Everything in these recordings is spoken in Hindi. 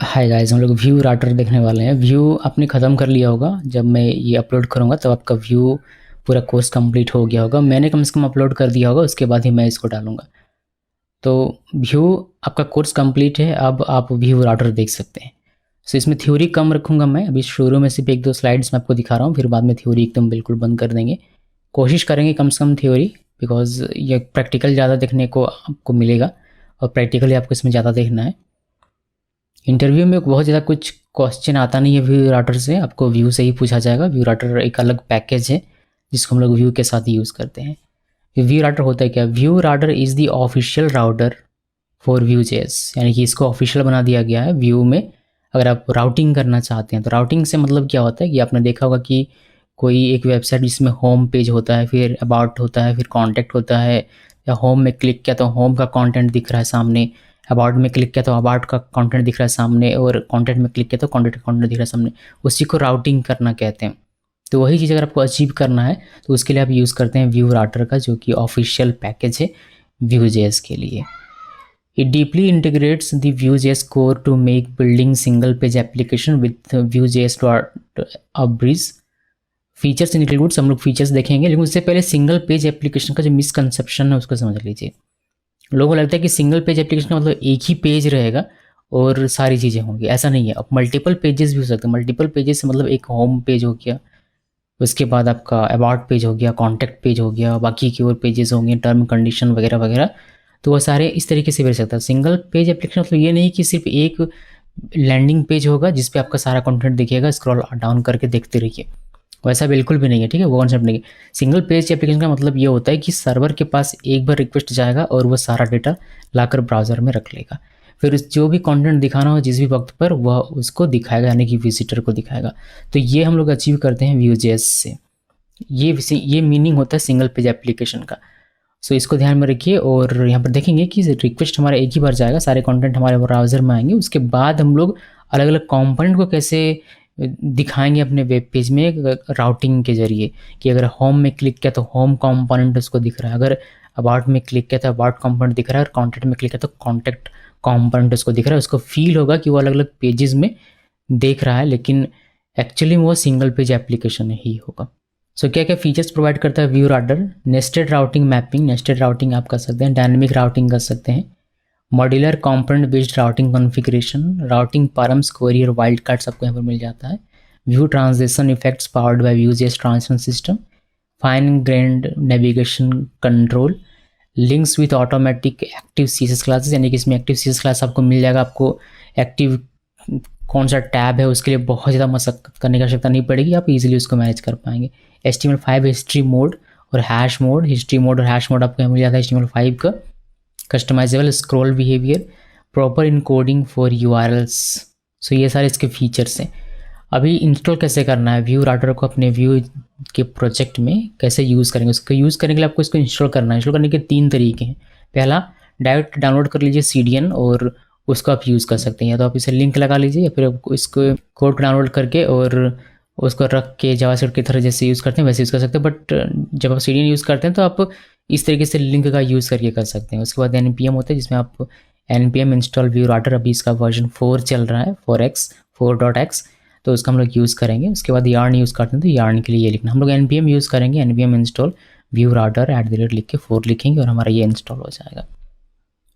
हाय गाइस, हम लोग व्यू राउटर देखने वाले हैं। व्यू आपने ख़त्म कर लिया होगा। जब मैं ये अपलोड करूँगा तब आपका व्यू पूरा कोर्स कंप्लीट हो गया होगा। मैंने कम से कम अपलोड कर दिया होगा, उसके बाद ही मैं इसको डालूँगा। तो व्यू आपका कोर्स कंप्लीट है, अब आप व्यू राउटर देख सकते हैं। सो इसमें थ्योरी कम रखूँगा मैं, अभी शुरू में सिर्फ 1-2 स्लाइड्स मैं आपको दिखा रहा हूँ, फिर बाद में थ्योरी एकदम बिल्कुल बंद कर देंगे। कोशिश करेंगे कम से कम थ्योरी, बिकॉज़ ये प्रैक्टिकल ज़्यादा देखने को आपको मिलेगा और प्रैक्टिकली आपको इसमें ज़्यादा देखना है। इंटरव्यू में बहुत ज़्यादा कुछ क्वेश्चन आता नहीं है व्यू राउटर से, आपको व्यू से ही पूछा जाएगा। व्यू राउटर एक अलग पैकेज है जिसको हम लोग व्यू के साथ यूज़ करते हैं। व्यू राउटर होता है क्या? Vue router is the official router for व्यू.js, यानी कि इसको ऑफिशियल बना दिया गया है व्यू में। अगर आप राउटिंग करना चाहते हैं तो राउटिंग से मतलब क्या होता है कि आपने देखा होगा कि कोई एक वेबसाइट जिसमें होम पेज होता है, फिर अबाउट होता है, फिर कॉन्टैक्ट होता है, या होम में क्लिक किया तो होम का कॉन्टेंट दिख रहा है सामने, अबाउट में क्लिक किया तो अबाउट का कंटेंट दिख रहा है सामने, और कॉन्टेंट में क्लिक किया तो कॉन्टेंट का कंटेंट दिख रहा है सामने। उसी को राउटिंग करना कहते हैं। तो वही चीज़ अगर आपको अचीव करना है तो उसके लिए आप यूज़ करते हैं व्यू राउटर का, जो कि ऑफिशियल पैकेज है व्यू.js के लिए। It deeply integrates the Vue.js core to make building single page application with Vue.js a breeze. Features includes, हम लोग फीचर्स देखेंगे, लेकिन उससे पहले सिंगल पेज एप्लीकेशन का जो मिसकंसेप्शन है उसको समझ लीजिए। लोगों को लगता है कि सिंगल पेज एप्लीकेशन का मतलब एक ही पेज रहेगा और सारी चीज़ें होंगी, ऐसा नहीं है। अब मल्टीपल पेजेस भी हो सकते हैं। मल्टीपल पेजेस से मतलब एक होम पेज हो गया, उसके बाद आपका अबाउट पेज हो गया, कॉन्टैक्ट पेज हो गया, बाकी के और पेजेस होंगे, टर्म कंडीशन वगैरह वगैरह। तो वो सारे इस तरीके से भी रह सकता है। सिंगल पेज एप्लीकेशन मतलब ये नहीं कि सिर्फ एक लैंडिंग पेज होगा जिस पे आपका सारा कंटेंट दिखेगा, स्क्रॉल डाउन करके देखते रहिए, वैसा बिल्कुल भी नहीं है, ठीक है। वो कॉन्सेप्ट नहीं है। सिंगल पेज एप्लीकेशन का मतलब ये होता है कि सर्वर के पास एक बार रिक्वेस्ट जाएगा और वो सारा डेटा लाकर ब्राउज़र में रख लेगा, फिर जो भी कंटेंट दिखाना हो जिस भी वक्त पर वह उसको दिखाएगा, यानी कि विजिटर को दिखाएगा। तो ये हम लोग अचीव करते हैं व्यू.js से। ये मीनिंग होता है सिंगल पेज एप्लीकेशन का। सो इसको ध्यान में रखिए। और यहाँ पर देखेंगे कि रिक्वेस्ट हमारा एक ही बार जाएगा, सारे कंटेंट हमारे ब्राउज़र में आएंगे, उसके बाद हम लोग अलग अलग कंपोनेंट को कैसे दिखाएंगे अपने वेब पेज में राउटिंग के जरिए। कि अगर होम में क्लिक किया तो होम कंपोनेंट उसको दिख रहा है, अगर अबाउट में क्लिक किया तो अबाउट कंपोनेंट दिख रहा है, और कॉन्टैक्ट में क्लिक किया तो कॉन्टैक्ट कंपोनेंट उसको दिख रहा है। उसको फील होगा कि वो अलग अलग पेजेस में देख रहा है, लेकिन एक्चुअली वो सिंगल पेज एप्लीकेशन ही होगा। सो क्या क्या फीचर्स प्रोवाइड करता है Vue router? Nested routing mapping, nested routing आप कर सकते हैं, डायनेमिक राउटिंग कर सकते हैं, modular component based routing configuration, routing params, query और वाइल्ड कार्ड्स आपको यहाँ पर मिल जाता है, Vue transition effects powered by व्यू.js transition system, fine grained navigation control, links with automatic active CSS classes, यानी कि इसमें एक्टिव CSS क्लास आपको मिल जाएगा। आपको एक्टिव कौन सा टैब है उसके लिए बहुत ज़्यादा मशक्कत करने की आवश्यकता नहीं पड़ेगी, आप इजीली उसको मैनेज कर पाएंगे। HTML5 हिस्ट्री मोड और हैश मोड, हिस्ट्री मोड और हैश मोड आपको यहाँ मिल जाता है HTML5 का। Customizable scroll behaviour, proper encoding for URLs। So ये सारे इसके फीचर्स हैं। अभी इंस्टॉल कैसे करना है व्यू राउटर को अपने व्यू के प्रोजेक्ट में कैसे यूज़ करेंगे, उसको यूज़ करने के लिए आपको इसको इंस्टॉल करना है। इंस्टॉल करने के 3 तरीके हैं। पहला, डायरेक्ट डाउनलोड कर लीजिए CDN और उसको आप यूज़ कर सकते हैं, या तो आप इसे लिंक लगा लीजिए, या फिर आपको इसको कोड डाउनलोड करके और उसको रख के जावास्क्रिप्ट की तरह जैसे यूज़ करते हैं वैसे यूज़ कर सकते हैं। बट जब आप CDN यूज़ करते हैं तो आप इस तरीके से लिंक का यूज़ करके कर सकते हैं। उसके बाद npm होता है जिसमें आप npm इंस्टॉल व्यू राउटर, अभी इसका वर्जन 4 चल रहा है, 4.x, तो उसका हम लोग यूज़ करेंगे। उसके बाद yarn यूज़ करते हैं तो yarn के लिए ये लिखना, हम लोग npm यूज़ करेंगे, npm इंस्टॉल व्यू राउटर @ लिख के 4 लिखेंगे और हमारा ये इंस्टॉल हो जाएगा।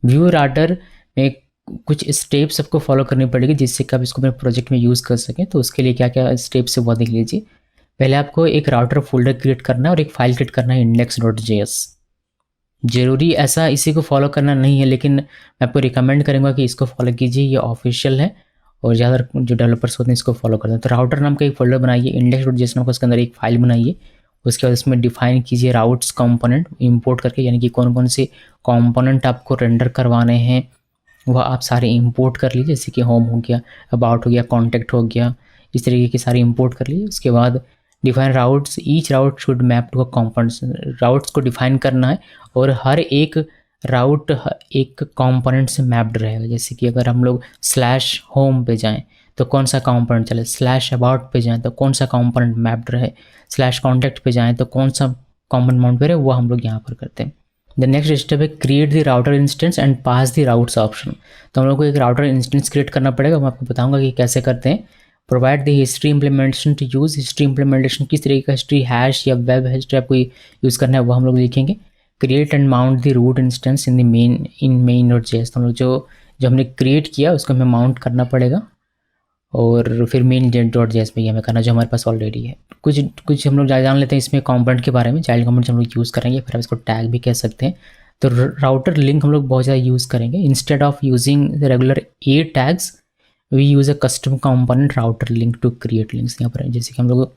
व्यू राउटर में कुछ स्टेप्स आपको फॉलो करनी पड़ेगी जिससे कि आप इसको अपने प्रोजेक्ट में यूज़ कर सकें। तो उसके लिए क्या क्या स्टेप्स है वो देख लीजिए। पहले आपको एक राउटर फोल्डर क्रिएट करना है और एक फाइल क्रिएट करना है index.js। ज़रूरी ऐसा इसी को फॉलो करना नहीं है, लेकिन मैं आपको रिकमेंड करूँगा कि इसको फॉलो कीजिए, ये ऑफिशियल है और ज़्यादा जो डेवलपर्स होते हैं इसको फॉलो करते हैं। तो राउटर नाम का एक फोल्डर बनाइए, index.js नाम का, उसके अंदर एक फाइल बनाइए। उसके बाद इसमें डिफाइन कीजिए राउट्स कंपोनेंट इंपोर्ट करके, यानी कि कौन कौन से कंपोनेंट आपको रेंडर करवाने हैं वह आप सारे इंपोर्ट कर लीजिए, जैसे कि होम हो गया, अबाउट हो गया, कॉन्टैक्ट हो गया, इस तरीके के सारे इंपोर्ट कर लीजिए। उसके बाद define routes, each route should map to a components, routes को डिफाइन करना है और हर एक राउट एक कंपोनेंट से मैप्ड रहेगा। जैसे कि अगर हम लोग स्लैश होम पे जाएं तो कौन सा कंपोनेंट चले, स्लैश अबाउट पे जाएं तो कौन सा कंपोनेंट मैप्ड रहे, स्लैश कॉन्टैक्ट पे जाएं तो कौन सा कंपोनेंट माउंट पे रहे, वो हम लोग यहाँ पर करते हैं। द नेक्स्ट स्टेप है create the router instance and pass the routes option. तो हम लोग को एक राउटर इंस्टेंस क्रिएट करना पड़ेगा, मैं आपको बताऊंगा कि कैसे करते हैं। Provide the history implementation to use. History implementation किस तरीके का हिस्ट्री, हैश या वेब हिस्ट्री आपको यूज़ करना है वो हम लोग लिखेंगे। Create and mount the root instance in main node JS. तो हम लोग जो हमने क्रिएट किया उसको हमें माउंट करना पड़ेगा और फिर मेन डॉट जेएस में हमें करना जो हमारे पास ऑलरेडी है। कुछ हम लोग जान लेते हैं इसमें कंपोनेंट के बारे में। चाइल्ड कंपोनेंट हम लोग यूज़ करेंगे, फिर आप इसको टैग भी कह सकते हैं। तो राउटर लिंक हम लोग बहुत ज़्यादा यूज़ करेंगे। Instead of using regular a tags we use a custom component router link to create links. यहाँ पर जैसे कि हम लोग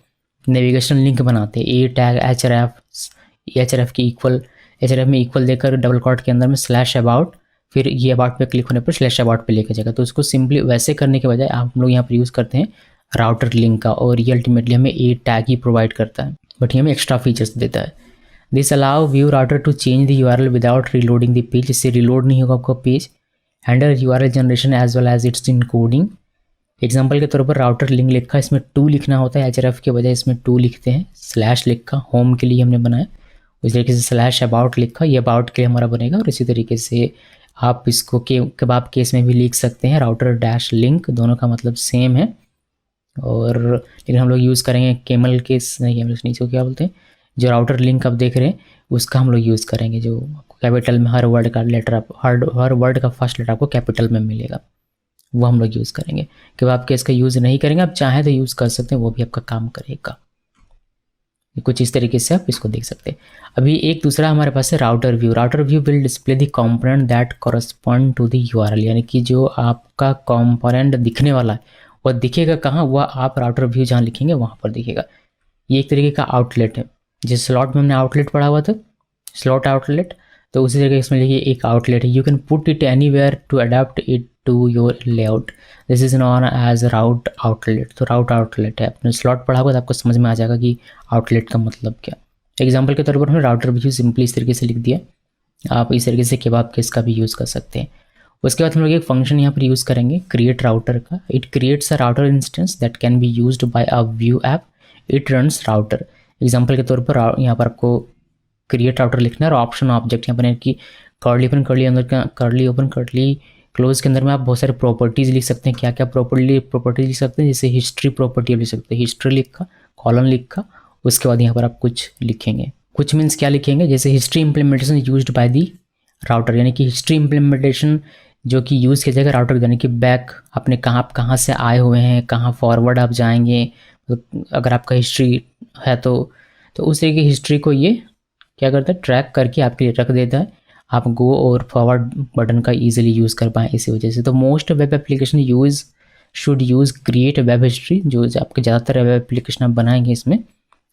नेविगेशन लिंक बनाते हैं, ए टैग एच आर एफ की इक्वल, एच आर एफ में इक्वल देकर डबल कॉट के अंदर में स्लैश अबाउट, फिर ये अबाउट पे क्लिक होने पर स्लैश अबाउट पे लेके जाएगा। तो उसको सिंपली वैसे करने के बजाय आप लोग यहाँ पर यूज़ करते हैं राउटर लिंक का, और ये अल्टीमेटली हमें ए टैग ही प्रोवाइड करता है, बट ये हमें एक्स्ट्रा फीचर्स देता है। This allow Vue router to change the URL without reloading the page. इससे रिलोड नहीं होगा आपका पेज। Handle URL generation as well as its encoding. Example के तौर पर राउटर लिंक लिखा, इसमें 2 लिखना होता है, एचआरएफ के बजाय इसमें 2 लिखते हैं। स्लैश लिखा होम के लिए हमने बनाया, उसी तरीके से स्लैश अबाउट लिखा, ये अबाउट के लिए हमारा बनेगा। और इसी तरीके से आप इसको कबाब केस में भी लिख सकते हैं, राउटर डैश लिंक, दोनों का मतलब सेम है। और लेकिन हम लोग यूज़ करेंगे केमल केस नहीं, केमल नहीं, इसको क्या बोलते हैं, जो राउटर लिंक आप देख रहे हैं उसका हम लोग यूज़ करेंगे, जो कैपिटल में हर वर्ड का लेटर हर वर्ड का फर्स्ट लेटर आपको कैपिटल में मिलेगा, वो हम लोग यूज़ करेंगे। कि आप केस का यूज़ नहीं करेंगे, आप चाहें तो यूज़ कर सकते हैं, वो भी आपका काम करेगा। कुछ इस तरीके से आप इसको देख सकते हैं। अभी एक दूसरा हमारे पास है router view. Router view will display the component that correspond to the URL, यानी कि जो आपका कंपोनेंट दिखने वाला है वह दिखेगा कहाँ, वह आप राउटर व्यू जहाँ लिखेंगे वहाँ पर दिखेगा। ये एक तरीके का आउटलेट है, जिस स्लॉट में हमने आउटलेट पढ़ा हुआ था, स्लॉट आउटलेट, तो उसी तरीके इसमें लिखिए एक आउटलेट है। You can put it anywhere to adapt it to your layout, this is known as route outlet. तो राउट आउटलेट है, अपने स्लॉट पढ़ा होगा तो आपको समझ में आ जाएगा कि आउटलेट का मतलब क्या। एग्जाम्पल के तौर पर हमने राउटर व्यू सिंपली इस तरीके से लिख दिया, आप इस तरीके से केबाब केस का भी यूज़ कर सकते हैं। उसके बाद हम लोग एक फंक्शन यहाँ पर यूज़ करेंगे क्रिएट राउटर का। It creates a router instance that can be used by a view app, it runs router. Example के तौर पर यहाँ पर आपको क्रिएट राउटर लिखना है और ऑप्शन ऑब्जेक्ट यहाँ पर कि कर्ली ओपन कर्ली अंदर का कर्ली ओपन कर्ली क्लोज के अंदर में आप बहुत सारे प्रॉपर्टीज़ लिख सकते हैं। क्या क्या प्रॉपर्टीज लिख सकते हैं, जैसे हिस्ट्री प्रॉपर्टी लिख सकते हैं, हिस्ट्री लिखा, कॉलम लिखा, उसके बाद यहाँ पर आप कुछ लिखेंगे। कुछ मीन्स क्या लिखेंगे, जैसे history implementation used by the router, यानी कि हिस्ट्री इंप्लीमेंटेशन जो कि यूज़ किया जाएगा राउटर, यानी कि बैक आपने आप कहाँ से आए हुए हैं, कहाँ फॉरवर्ड आप जाएंगे, तो अगर आपका हिस्ट्री है तो उस तरीके की हिस्ट्री को ये क्या करता है, ट्रैक करके आपके लिए रख देता है, आप गो और फॉरवर्ड बटन का इजीली यूज़ कर पाएँ इसी वजह से। तो most web application should use create web history. जो आपके ज़्यादातर वेब एप्लीकेशन आप बनाएंगे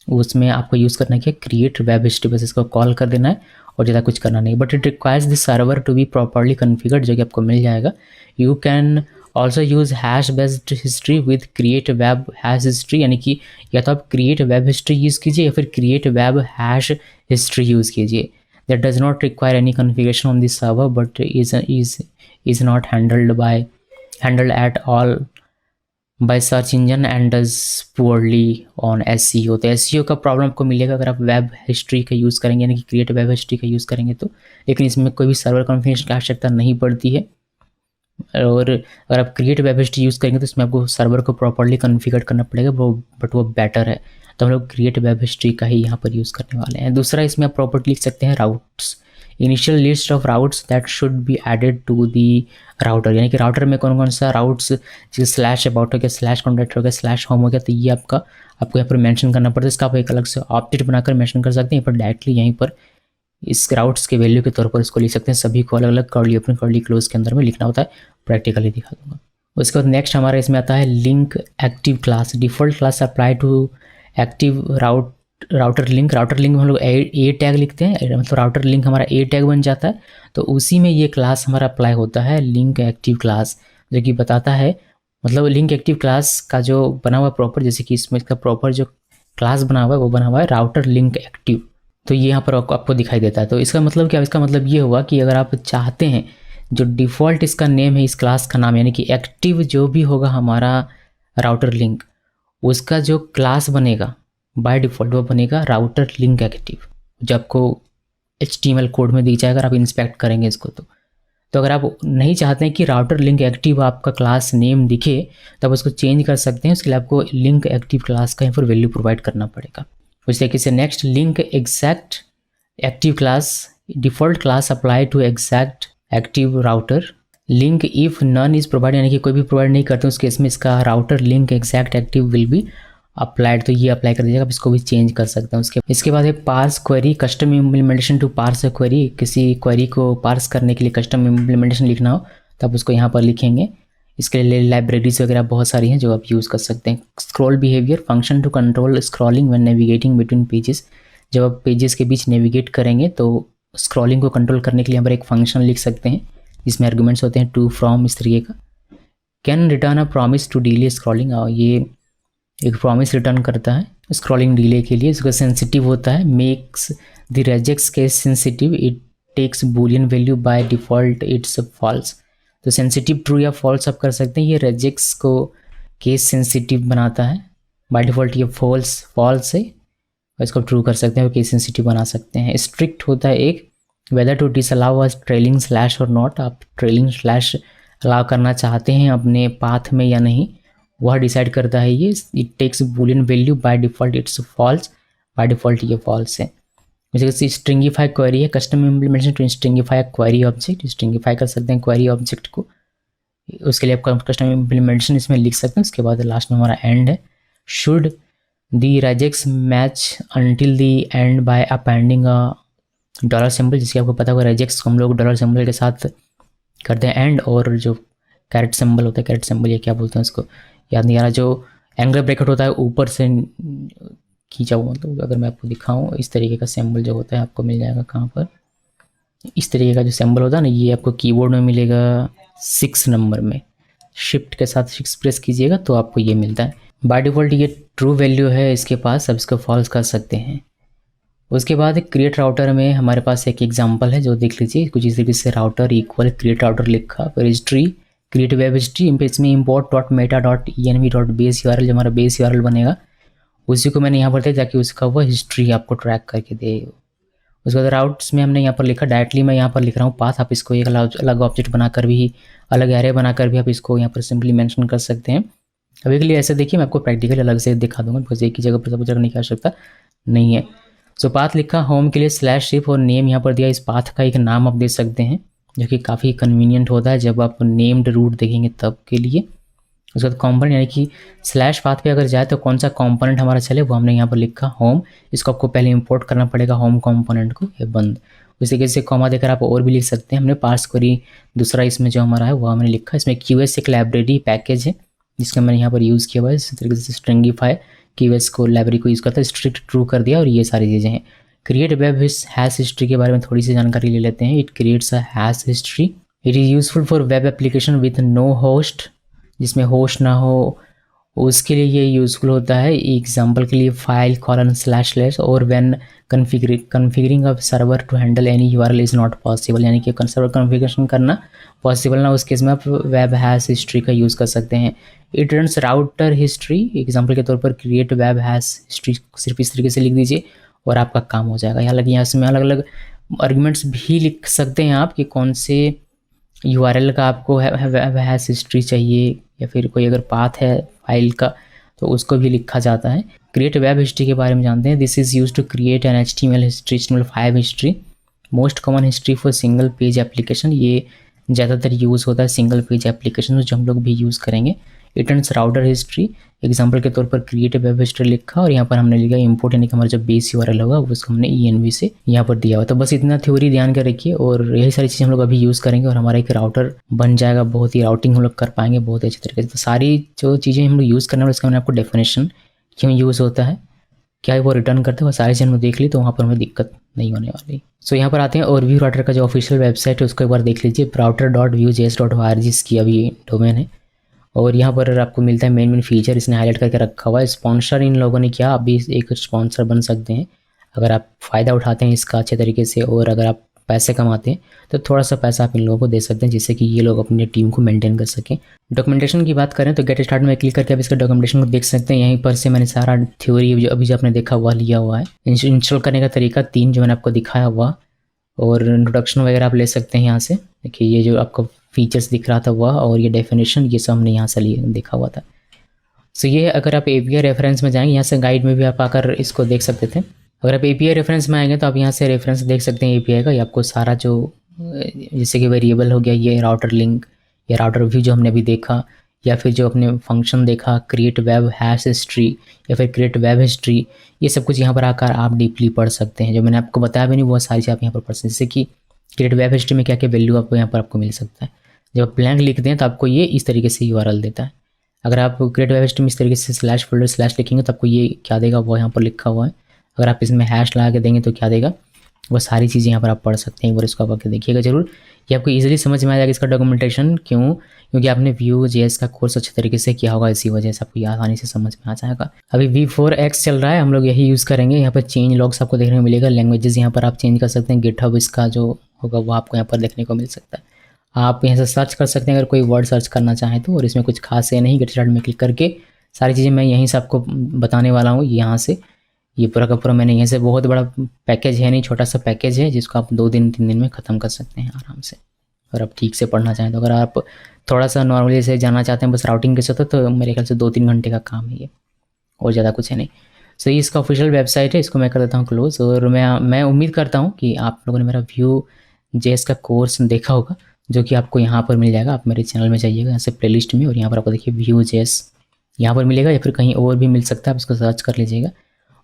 उसमें आपको यूज़ करना है क्रिएट वेब हिस्ट्री, बस इसको कॉल कर देना है और ज़्यादा कुछ करना नहीं। But it requires this server to be properly configured, जो कि आपको मिल जाएगा। You can also use hash based history with create web hash history, यानी कि या तो आप क्रिएट वेब हिस्ट्री यूज़ कीजिए या फिर create web hash history use कीजिए। That does not require any configuration on this server but is not handled at all by search engine and does poorly on SEO। तो SEO का प्रॉब्लम आपको मिलेगा अगर आप वेब हिस्ट्री का यूज़ करेंगे, यानी कि क्रिएट वेब हिस्ट्री का यूज़ करेंगे तो। लेकिन इसमें कोई भी सर्वर कॉन्फ़िगरेशन की आवश्यकता नहीं पड़ती है। और अगर आप क्रिएट वेब हिस्ट्री यूज़ करेंगे तो इसमें आपको सर्वर को प्रॉपरली कॉन्फ़िगर करना पड़ेगा, बट वो बेटर है। तो हम लोग क्रिएट वेब हिस्ट्री का ही यहाँ पर यूज़ करने वाले हैं। दूसरा इसमें आप प्रॉपर्टी लिख सकते हैं routes, initial list of routes that should be added to the router, यानी कि राउटर में कौन कौन सा राउट्स, जैसे स्लैश अबाउट हो गया, स्लैश कॉन्टैक्ट हो गया, स्लैश होम हो गया, तो ये आपको यहाँ पर मेंशन करना पड़ता है। इसका आप एक अलग से ऑब्जेक्ट बनाकर मेंशन कर सकते हैं, पर डायरेक्टली यहीं पर इस राउट्स के वैल्यू के तौर पर इसको लिख सकते हैं। सभी को अलग अलग कर्ली ओपन कर्ली क्लोज के अंदर में लिखना होता है, प्रैक्टिकली दिखा दूंगा। उसके बाद नेक्स्ट हमारा इसमें आता है link active class. Default class apply to active router link में हम लोग ए टैग लिखते हैं, मतलब राउटर लिंक हमारा ए टैग बन जाता है, तो उसी में ये क्लास हमारा अप्लाई होता है लिंक एक्टिव क्लास, जो कि बताता है मतलब लिंक एक्टिव क्लास का जो बना हुआ प्रॉपर, जैसे कि इसमें इसका प्रॉपर जो क्लास बना हुआ है वो बना हुआ है राउटर लिंक एक्टिव, तो ये यहाँ पर आपको दिखाई देता है। तो इसका मतलब क्या, इसका मतलब ये हुआ कि अगर आप चाहते हैं जो डिफ़ॉल्ट इसका नेम है इस क्लास का नाम, यानी कि एक्टिव जो भी होगा हमारा राउटर लिंक, उसका जो क्लास बनेगा बाय डिफ़ॉल्ट वो बनेगा राउटर लिंक एक्टिव। जो आपको HTML कोड में दिख जाएगा अगर आप इंस्पेक्ट करेंगे इसको। तो अगर आप नहीं चाहते हैं कि राउटर लिंक एक्टिव आपका क्लास नेम दिखे तो आप उसको चेंज कर सकते हैं। उसके लिए आपको लिंक एक्टिव क्लास का यहाँ पर वैल्यू प्रोवाइड करना पड़ेगा। उस तरीके से next link exact active class default class apply to exact active router link if none is provide, यानी कि कोई भी प्रोवाइड नहीं करते उस केस में इसका router link exact active will be applied, तो ये अप्लाई कर दीजिएगा। आप इसको भी चेंज कर सकते हैं। इसके बाद है parse query custom implementation to parse a query. किसी क्वेरी को पार्स करने के लिए कस्टम इम्प्लीमेंटेशन लिखना हो तो आप उसको यहाँ पर लिखेंगे। इसके लिए लाइब्रेरीज वगैरह बहुत सारी हैं जो आप यूज़ कर सकते हैं। Scroll behaviour function to control scrolling when navigating between pages. जब आप पेजेस के बीच नेविगेट करेंगे तो स्क्रॉलिंग को कंट्रोल करने के लिए यहाँ पर एक फंक्शन लिख सकते हैं जिसमें आर्गुमेंट्स होते हैं टू फ्रॉम इस तरीके का। Can return a promise to delay scrolling, और ये एक प्रॉमिस रिटर्न करता है स्क्रॉलिंग डिले के लिए। इसका सेंसिटिव होता है makes the regexps case sensitive, it takes boolean value by default it's false. तो सेंसिटिव ट्रू या फॉल्स आप कर सकते हैं। ये रेजेक्ट्स को केस सेंसिटिव बनाता है, बाय डिफ़ॉल्ट ये फॉल्स है और इसको ट्रू कर सकते हैं और केस सेंसिटिव बना सकते हैं। स्ट्रिक्ट होता है एक whether to disallow a trailing slash और नॉट, आप ट्रेलिंग स्लैश अलाउ करना चाहते हैं अपने पाथ में या नहीं, वह डिसाइड करता है ये। It takes boolean value by default it's false, by default ये फॉल्स है। जैसे स्ट्रिंगिफाई क्वेरी है custom implementation to stringify query object, stringify कर सकते हैं क्वेरी ऑब्जेक्ट को। उसके लिए आप कस्टम इम्प्लीमेंटेशन इसमें लिख सकते हैं। उसके बाद लास्ट में हमारा एंड है। Should the regexps match until the end by appending a dollar symbol, जिसके आपको पता होगा रेजेक्ट्स को हम लोग डॉलर सिंबल के साथ करते हैं एंड, और जो कैरेट सिंबल होता है, कैरेट सिंबल ये क्या बोलते हैं उसको याद नहीं आ रहा, जो एंगल ब्रैकेट होता है ऊपर से खींचा हुआ, मतलब अगर मैं आपको दिखाऊं इस तरीके का सिंबल जो होता है आपको मिल जाएगा कहाँ पर, इस तरीके का जो सिंबल होता है ना, ये आपको कीबोर्ड में मिलेगा 6 नंबर में। शिफ्ट के साथ 6 प्रेस कीजिएगा तो आपको ये मिलता है। बाय डिफ़ॉल्ट ये ट्रू वैल्यू है इसके पास, अब इसको फॉल्स कर सकते हैं। उसके बाद क्रिएट राउटर में हमारे पास एक एग्जांपल है जो देख लीजिए। कुछ इस तरीके से राउटर इक्वल क्रिएट राउटर लिखा, फिर हिस्ट्री क्रिएट वेब हिस्ट्री, इसमें import.meta.env.base URL जो हमारा बेस URL बनेगा उसी को मैंने यहाँ पर दिया ताकि उसका वो हिस्ट्री आपको ट्रैक करके दे। उसके बाद राउट्स में हमने यहाँ पर लिखा, डायरेक्टली मैं यहाँ पर लिख रहा हूँ पाथ, आप इसको एक अलग ऑब्जेक्ट बनाकर भी, अलग एरे बनाकर भी आप इसको यहाँ पर सिंपली मेंशन कर सकते हैं। अभी के लिए ऐसे देखिए, मैं आपको प्रैक्टिकली अलग से दिखा दूंगा बिकॉज एक ही जगह पर सब जगह की आवश्यकता नहीं है। सो पाथ लिखा, होम के लिए /if और नेम यहाँ पर दिया। इस पाथ का एक नाम आप दे सकते हैं जो कि काफ़ी कन्वीनियंट होता है जब आप नेम्ड रूट देखेंगे तब के लिए। उसके बाद कॉम्पोनेंट, यानी कि /path पे अगर जाए तो कौन सा कॉम्पोनेंट हमारा चले वो हमने यहाँ पर लिखा होम। इसको आपको पहले इंपोर्ट करना पड़ेगा होम कॉम्पोनेंट को, ये बंद। उसी तरीके से कॉमा देकर आप और भी लिख सकते हैं। हमने पार्स क्वेरी दूसरा इसमें जो हमारा है वो हमने लिखा। इसमें QS एक लाइब्रेरी पैकेज है जिसका मैंने यहाँ पर यूज़ किया हुआ है। इस तरीके से स्ट्रिंगिफाई QS को लाइब्रेरी को यूज़ करता है, स्ट्रिक्ट ट्रू कर दिया और ये सारी चीज़ें हैं। क्रिएट वेब हैश हिस्ट्री के बारे में थोड़ी सी जानकारी ले लेते हैं। It creates a hash history, it is useful for web application with no host, जिसमें होस्ट ना हो उसके लिए ये यूज़फुल होता है। एग्जाम्पल के लिए file:// और when configuring a server to handle any URL is not possible, यानी कि सर्वर कन्फिगरेशन करना पॉसिबल ना, उस केस में आप वेब हैश हिस्ट्री का यूज़ कर सकते हैं। It runs router history, example के तौर पर क्रिएट वेब हैश हिस्ट्री सिर्फ इस तरीके से लिख दीजिए और आपका काम हो जाएगा। हालांकि यहाँ इसमें अलग अलग आर्गुमेंट्स भी लिख सकते हैं आप कि कौन से URL का आपको वेब हैश हिस्ट्री चाहिए, या फिर कोई अगर पाथ है फाइल का तो उसको भी लिखा जाता है। क्रिएट वेब हिस्ट्री के बारे में जानते हैं। This is use to create an HTML history, HTML5 history, most common history for single page application. ये ज़्यादातर यूज़ होता है सिंगल पेज एप्लीकेशन जो हम लोग भी यूज़ करेंगे। रिटर्न्स राउटर हिस्ट्री, एग्जांपल के तौर पर क्रिएट वेब हिस्ट्री लिखा और यहाँ पर हमने लिखा इंपोर्ट, यानी कि हमारा जो बेस URL होगा उसको हमने ENV से यहाँ पर दिया हुआ। तो बस इतना थ्योरी ध्यान कर रखिए और यही सारी चीज़ें हम लोग अभी यूज़ करेंगे और हमारा एक राउटर बन जाएगा। बहुत ही राउटिंग हम लोग कर पाएंगे बहुत अच्छे तरीके से। तो सारी जो चीज़ें हम लोग यूज़ करने वाले उसका मैंने आपको डेफिनेशन क्यों यूज़ होता है, क्या वो रिटर्न करते हैं, वो सारी चीज़ें देख ली तो वहाँ पर हमें दिक्कत नहीं होने वाली। सो यहाँ पर आते हैं और व्यू राउटर का जो ऑफिशियल वेबसाइट है उसको एक बार देख लीजिए। router.vue.js.org इसकी अभी डोमेन है और यहाँ पर आपको मिलता है मेन फीचर, इसने हाईलाइट करके रखा हुआ है। स्पॉन्सर इन लोगों ने किया, अभी एक स्पॉन्सर बन सकते हैं अगर आप फ़ायदा उठाते हैं इसका अच्छे तरीके से और अगर आप पैसे कमाते हैं तो थोड़ा सा पैसा आप इन लोगों को दे सकते हैं जिससे कि ये लोग अपनी टीम को मेंटेन कर सकें। डॉक्यूमेंटेशन की बात करें तो गेट स्टार्ट में क्लिक करके आप इसका डॉक्यूमेंटेशन को देख सकते हैं। यहीं पर से मैंने सारा थ्योरी अभी जो आपने देखा हुआ लिया हुआ है। इंस्टॉल करने का तरीका 3 जो मैंने आपको दिखाया हुआ और इंट्रोडक्शन वगैरह आप ले सकते हैं यहाँ से। देखिए ये जो आपको फीचर्स दिख रहा था वह, और ये डेफिनेशन, ये सब हमने यहाँ से लिए देखा हुआ था। सो ये अगर आप API रेफरेंस में जाएंगे, यहाँ से गाइड में भी आप आकर इसको देख सकते थे। अगर आप API रेफरेंस में आएंगे तो आप यहाँ से रेफरेंस देख सकते हैं API का। ये आपको सारा जो जैसे कि वेरिएबल हो गया, ये राउटर लिंक या राउटर व्यू जो हमने अभी देखा, या फिर जो अपने फंक्शन देखा, क्रिएट वेब हैश हिस्ट्री या फिर क्रिएट वेब हिस्ट्री, ये सब कुछ यहाँ पर आकर आप डीपली पढ़ सकते हैं। जो मैंने आपको बताया भी नहीं वो सारी चीज़ आप यहाँ पर पढ़ सकते हैं। जैसे कि क्रिएट वेब हिस्ट्री में क्या क्या वैल्यू आपको यहाँ पर आपको मिल सकता है। जब आप ब्लैंक लिखते हैं तो आपको ये इस तरीके से URL देता है। अगर आप क्रिएट वेब हिस्ट्री में इस तरीके से स्लैश फोल्डर स्लैश लिखेंगे तो आपको ये क्या देगा वो यहाँ पर लिखा हुआ है। अगर आप इसमें हैश लगा के देंगे तो क्या देगा, वो सारी चीज़ें यहाँ पर आप पढ़ सकते हैं। एक बार इसको आप आके देखिएगा जरूर, ये आपको इजीली समझ में आ जाएगा इसका डॉक्यूमेंटेशन। क्यों? क्योंकि आपने Vue.js का कोर्स अच्छे तरीके से किया होगा, इसी वजह से आपको ये आसानी से समझ में आ जाएगा। अभी V4X चल रहा है, हम लोग यही यूज़ करेंगे। यहाँ पर चेंज लॉग्स आपको देखने को मिलेगा, लैंग्वेजेस यहाँ पर आप चेंज कर सकते हैं। गिटहब इसका जो होगा वो आपको यहाँ पर देखने को मिल सकता है। आप यहाँ से सर्च कर सकते हैं अगर कोई वर्ड सर्च करना चाहें तो, और इसमें कुछ खास है नहीं। गेट स्टार्ट में क्लिक करके सारी चीज़ें मैं यहीं से आपको बताने वाला हूँ। यहाँ से ये पूरा का पूरा मैंने यहाँ से, बहुत बड़ा पैकेज है नहीं, छोटा सा पैकेज है जिसको आप 2 दिन 3 दिन में ख़त्म कर सकते हैं आराम से, अगर आप ठीक से पढ़ना चाहें तो। अगर आप थोड़ा सा नॉर्मली से जाना चाहते हैं बस राउटिंग के साथ, तो मेरे ख्याल से 2-3 घंटे का काम है ये, और ज़्यादा कुछ है नहीं। सो ये इसका ऑफिशियल वेबसाइट है, इसको मैं कर देता हूँ क्लोज। और मैं उम्मीद करता हूँ कि आप लोगों ने मेरा Vue.js का कोर्स देखा होगा, जो कि आपको यहाँ पर मिल जाएगा। आप मेरे चैनल में जाइएगा यहाँ से प्लेलिस्ट में, और यहाँ पर आपको देखिए Vue.js यहाँ पर मिलेगा, या फिर कहीं और भी मिल सकता है, आप इसको सर्च कर लीजिएगा।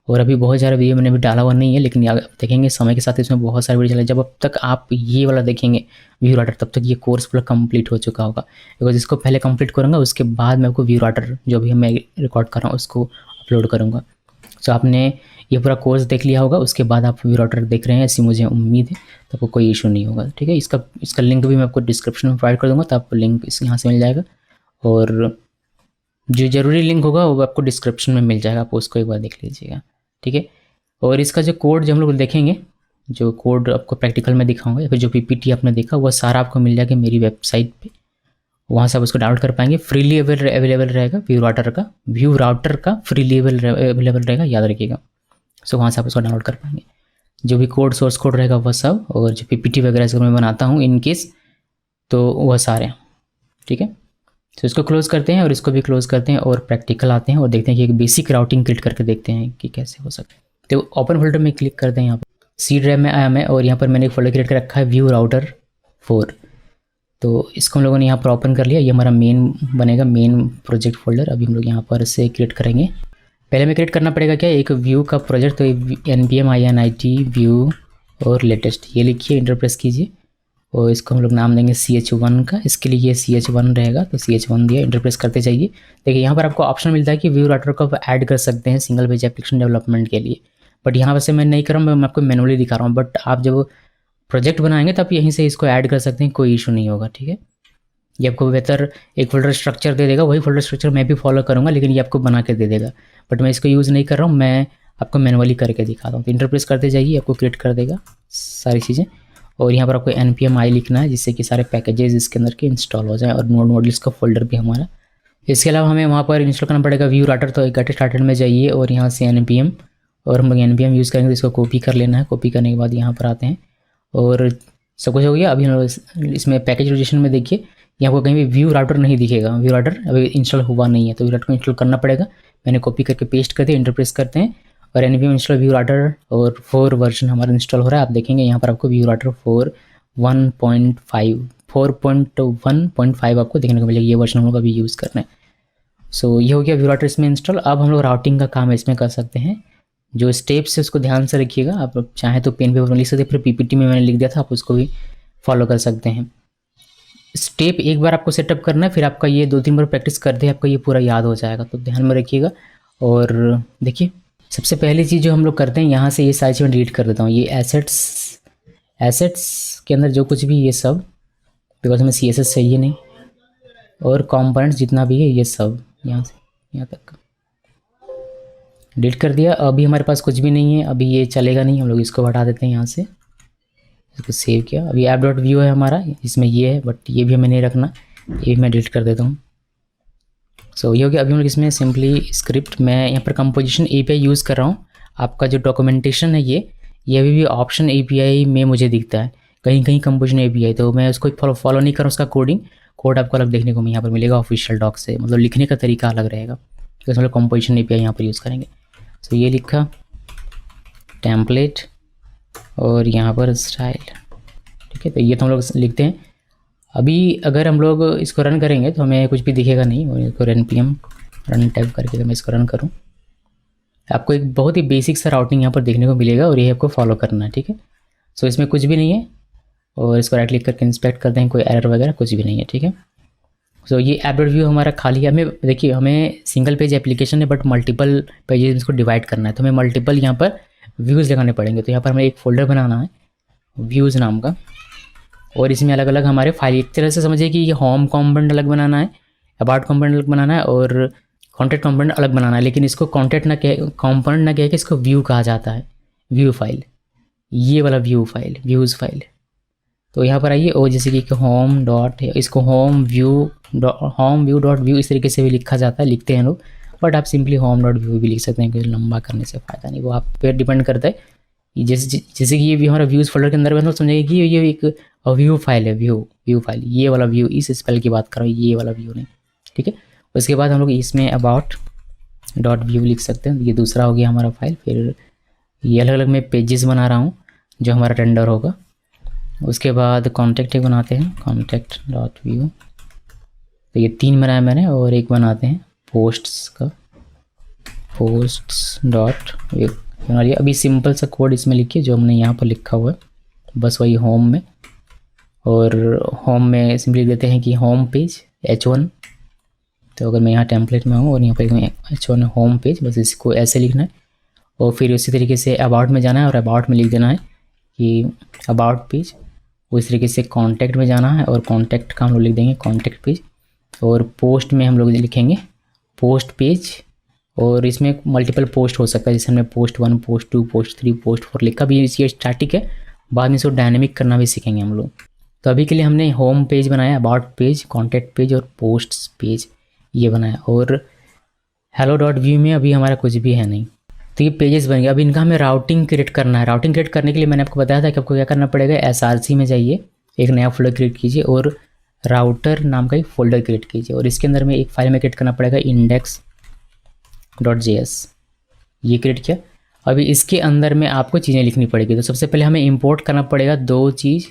और अभी बहुत सारा वीडियो मैंने भी डाला हुआ नहीं है, लेकिन आप देखेंगे समय के साथ इसमें बहुत सारे वीडियो चले। जब अब तक आप ये वाला देखेंगे व्यू राउटर, तब तक ये कोर्स पूरा कंप्लीट हो चुका होगा। बिकॉज इसको पहले कंप्लीट करूँगा, उसके बाद मैं आपको व्यू राउटर जो भी मैं रिकॉर्ड कर रहा हूँ उसको अपलोड करूँगा। सो आपने ये पूरा कोर्स देख लिया होगा, उसके बाद आप व्यू राउटर देख रहे हैं ऐसी मुझे उम्मीद है, तो आपको कोई इशू नहीं होगा। ठीक है, इसका लिंक भी मैं आपको डिस्क्रिप्शन में प्रोवाइड कर दूँगा, तो आपको लिंक यहाँ से मिल जाएगा। और जो ज़रूरी लिंक होगा वो आपको डिस्क्रिप्शन में मिल जाएगा, आप उसको एक बार देख लीजिएगा। ठीक है, और इसका जो कोड जो हम लोग देखेंगे, जो कोड आपको प्रैक्टिकल में दिखाऊंगा, या फिर जो PPT आपने देखा वो सारा आपको मिल जाएगा मेरी वेबसाइट पे। वहाँ से आप उसको डाउनलोड कर पाएंगे, फ्रीली अवेलेबल रहेगा। व्यू राउटर का फ्रीली अवेलेबल रहेगा, याद रखिएगा। सो वहाँ से आप उसको डाउनलोड कर पाएंगे, जो भी कोड सोर्स कोड रहेगा वह सब, और जो PPT वगैरह से मैं बनाता हूँ इन केस, तो वह सारे। ठीक है, तो इसको क्लोज़ करते हैं और इसको भी क्लोज़ करते हैं, और प्रैक्टिकल आते हैं और देखते हैं कि एक बेसिक राउटिंग क्रिएट करके देखते हैं कि कैसे हो सकता है। तो ओपन फोल्डर में क्लिक करते हैं, यहाँ पर सी ड्राइव में आया मैं, और यहाँ पर मैंने एक फोल्डर क्रिएट कर रखा है व्यू राउटर 4। तो इसको हम लोगों ने यहाँ पर ओपन कर लिया, ये हमारा मेन बनेगा, मेन प्रोजेक्ट फोल्डर। अभी हम लोग यहाँ पर से क्रिएट करेंगे। पहले हमें क्रिएट करना पड़ेगा क्या, एक व्यू का प्रोजेक्ट। तो npm init व्यू और लेटेस्ट ये लिखिए, इंटर प्रेस कीजिए, और इसको हम लोग नाम देंगे CH1 का। इसके लिए ये CH1 रहेगा, तो CH1 दिया, इंटर प्रेस करते जाइए। देखिए यहाँ पर आपको ऑप्शन मिलता है कि व्यू राउटर को आप ऐड कर सकते हैं सिंगल पेज एप्लीकेशन डेवलपमेंट के लिए, बट यहाँ वैसे मैं नहीं कर रहा हूँ, मैं आपको मैनुअली दिखा रहा हूँ। बट आप जब प्रोजेक्ट बनाएंगे तो आप यहीं से इसको ऐड कर सकते हैं, कोई इशू नहीं होगा। ठीक है, ये आपको बेहतर एक फोल्डर स्ट्रक्चर दे देगा, वही फोल्डर स्ट्रक्चर मैं भी फॉलो करूँगा, लेकिन ये आपको बना के दे देगा। बट मैं इसको यूज़ नहीं कर रहा हूँ, मैं आपको मैनुअली करके दिखाता हूँ। तो इंटर प्रेस करते जाइए, आपको क्रिएट कर देगा सारी चीज़ें, और यहाँ पर आपको npm i लिखना है, जिससे कि सारे पैकेजेस इसके अंदर के इंस्टॉल हो जाए, और नोड मॉड्यूल्स का फोल्डर भी हमारा। इसके अलावा हमें वहाँ पर इंस्टॉल करना पड़ेगा व्यू राउटर। तो गेट स्टार्टेड में जाइए, और यहाँ से npm, और हम लोग npm यूज़ करेंगे, तो इसको कॉपी कर लेना है। कॉपी करने के बाद यहाँ पर आते हैं, और सब कुछ हो गया। अभी हम लोग इसमें पैकेज रजिस्ट्रेशन में देखिए, यहाँ पर कहीं भी व्यू राउटर नहीं दिखेगा, व्यू राउटर अभी इंस्टॉल हुआ नहीं है, तो व्यू राउटर को इंस्टॉल करना पड़ेगा। मैंने कॉपी करके पेस्ट कर दिया, इंटर प्रेस करते हैं, और npm इंस्टॉल व्यू राउटर, और 4 वर्जन हमारा इंस्टॉल हो रहा है। आप देखेंगे यहाँ पर आपको व्यू राउटर 4.1.5 आपको देखने को मिलेगा, ये वर्जन हम लोग अभी यूज़ कर रहे हैं। सो ये हो गया व्यू राउटर इसमें इंस्टॉल। अब हम लोग राउटिंग का काम इसमें कर सकते हैं। जो स्टेप्स है उसको ध्यान से रखिएगा, आप चाहें तो पेन पेपर में लिख सकते हैं, फिर PPT में मैंने लिख दिया था, आप उसको भी फॉलो कर सकते हैं। स्टेप एक बार आपको सेटअप करना है, फिर आपका ये 2-3 बार प्रैक्टिस करते हैं, आपका ये पूरा याद हो जाएगा, तो ध्यान में रखिएगा। और देखिए, सबसे पहली चीज़ जो हम लोग करते हैं, यहाँ से ये सारी चीज़ मैं डिलीट कर देता हूँ। ये एसेट्स के अंदर जो कुछ भी ये सब, बिकॉज हमें CSS चाहिए नहीं, और कंपोनेंट्स जितना भी है ये सब यहाँ से यहाँ तक डिलीट कर दिया। अभी हमारे पास कुछ भी नहीं है, अभी ये चलेगा नहीं, हम लोग इसको हटा देते हैं यहाँ से। इसको सेव किया, अभी app.view है हमारा, इसमें ये है, बट ये भी हमें नहीं रखना, ये भी मैं डिलीट कर देता हूँ। सो ये हो गया। अभी हम लोग इसमें सिंपली स्क्रिप्ट, मैं यहाँ पर कंपोजिशन API यूज़ कर रहा हूँ। आपका जो डॉक्यूमेंटेशन है ये ये अभी भी ऑप्शन API में मुझे दिखता है, कहीं कहीं कंपोजिशन API, तो मैं उसको फॉलो नहीं करूँ। उसका कोड आपको अलग देखने को यहाँ पर मिलेगा ऑफिशियल डॉक से, मतलब लिखने का तरीका अलग रहेगा, तो इसमें कंपोजिशन API यहाँ पर यूज़ करेंगे। तो ये लिखा टेम्पलेट और यहाँ पर स्टाइल, ठीक है। तो ये तो हम लोग लिखते हैं। अभी अगर हम लोग इसको रन करेंगे तो हमें कुछ भी दिखेगा नहीं, और इसको रन टाइप करके मैं इसको रन करूँ, आपको एक बहुत ही बेसिक सा राउटिंग यहाँ पर देखने को मिलेगा और ये आपको फॉलो करना है, ठीक है। सो इसमें कुछ भी नहीं है, और इसको राइट क्लिक करके इंस्पेक्ट करते हैं, कोई एरर वगैरह कुछ भी नहीं है, ठीक है। सो ये ऐप डॉट व्यू हमारा खाली है। हमें देखिए, हमें सिंगल पेज एप्लीकेशन है बट मल्टीपल पेजेस इसको डिवाइड करना है, तो हमें मल्टीपल यहाँ पर व्यूज़ लगाने पड़ेंगे। तो यहाँ पर हमें एक फोल्डर बनाना है व्यूज़ नाम का, और इसमें अलग अलग हमारे फाइल, एक तरह से समझिए कि ये होम कॉम्पोनेंट अलग बनाना है, अबाउट कॉम्पोनेंट अलग बनाना है, और कॉन्टैक्ट कॉम्पोनेंट अलग बनाना है। लेकिन इसको कॉन्टैक्ट ना कह कॉम्पोनेंट ना कह के इसको व्यू कहा जाता है, व्यू फाइल, ये वाला व्यू फाइल, व्यूज़ फाइल। तो यहाँ पर आइए, और जैसे कि होम डॉट, इसको होम व्यू डॉट व्यू इस तरीके से भी लिखा जाता है, लिखते हैं लोग, बट आप सिंपली होम डॉट व्यू भी लिख सकते हैं, क्योंकि लंबा करने से फ़ायदा नहीं, वो आप पे डिपेंड करता है। जैसे कि ये भी हमारा व्यूज़ फोल्डर के अंदर में, तो समझेंगे कि ये एक व्यू फाइल है, व्यू फाइल, ये वाला व्यू, इस स्पेल की बात कर रहा हूँ, ये वाला व्यू नहीं, ठीक है। उसके बाद हम लोग इसमें अबाउट डॉट व्यू लिख सकते हैं, ये दूसरा हो गया हमारा फाइल। फिर ये अलग अलग मैं पेजेस बना रहा हूँ जो हमारा रेंडर होगा। उसके बाद कॉन्टैक्ट एक बनाते हैं, कॉन्टैक्ट डॉट व्यू, तो ये 3 बनाया मैंने, और एक बनाते हैं पोस्ट्स का, पोस्ट्स डॉट व्यू बना लिया। अभी सिंपल सा कोड इसमें लिखिए जो हमने यहाँ पर लिखा हुआ है, बस वही होम में, और होम में सिंपली देते हैं कि होम पेज H1। तो अगर मैं यहाँ टेम्पलेट में हूँ और यहाँ पर H1 होम पेज, बस इसको ऐसे लिखना है। और फिर उसी तरीके से अबाउट में जाना है, और अबाउट में लिख देना है कि अबाउट पेज। उस तरीके से कॉन्टैक्ट में जाना है, और कॉन्टैक्ट का हम लोग लिख देंगे कॉन्टैक्ट पेज। और पोस्ट में हम लोग लिखेंगे पोस्ट पेज, और इसमें मल्टीपल पोस्ट हो सकता है, जैसे हमने पोस्ट 1, पोस्ट 2, पोस्ट 3, पोस्ट 4 लिखा भी, ये स्टैटिक है, बाद में इसको डायनेमिक करना भी सीखेंगे हम लोग। तो अभी के लिए हमने होम पेज बनाया, अबाउट पेज, कॉन्टैक्ट पेज और पोस्ट पेज ये बनाया। और हेलो डॉट व्यू में अभी हमारा कुछ भी है नहीं, तो ये पेजेस बन गया। अब इनका हमें राउटिंग क्रिएट करना है। राउटिंग क्रिएट करने के लिए मैंने आपको बताया था कि आपको क्या करना पड़ेगा, SRC में जाइए, एक नया फोल्डर क्रिएट कीजिए और राउटर नाम का एक फोल्डर क्रिएट कीजिए, और इसके अंदर में एक फाइल में क्रिएट करना पड़ेगा index.js, ये क्रिएट किया। अभी इसके अंदर में आपको चीज़ें लिखनी पड़ेगी। तो सबसे पहले हमें इंपोर्ट करना पड़ेगा 2 चीज़।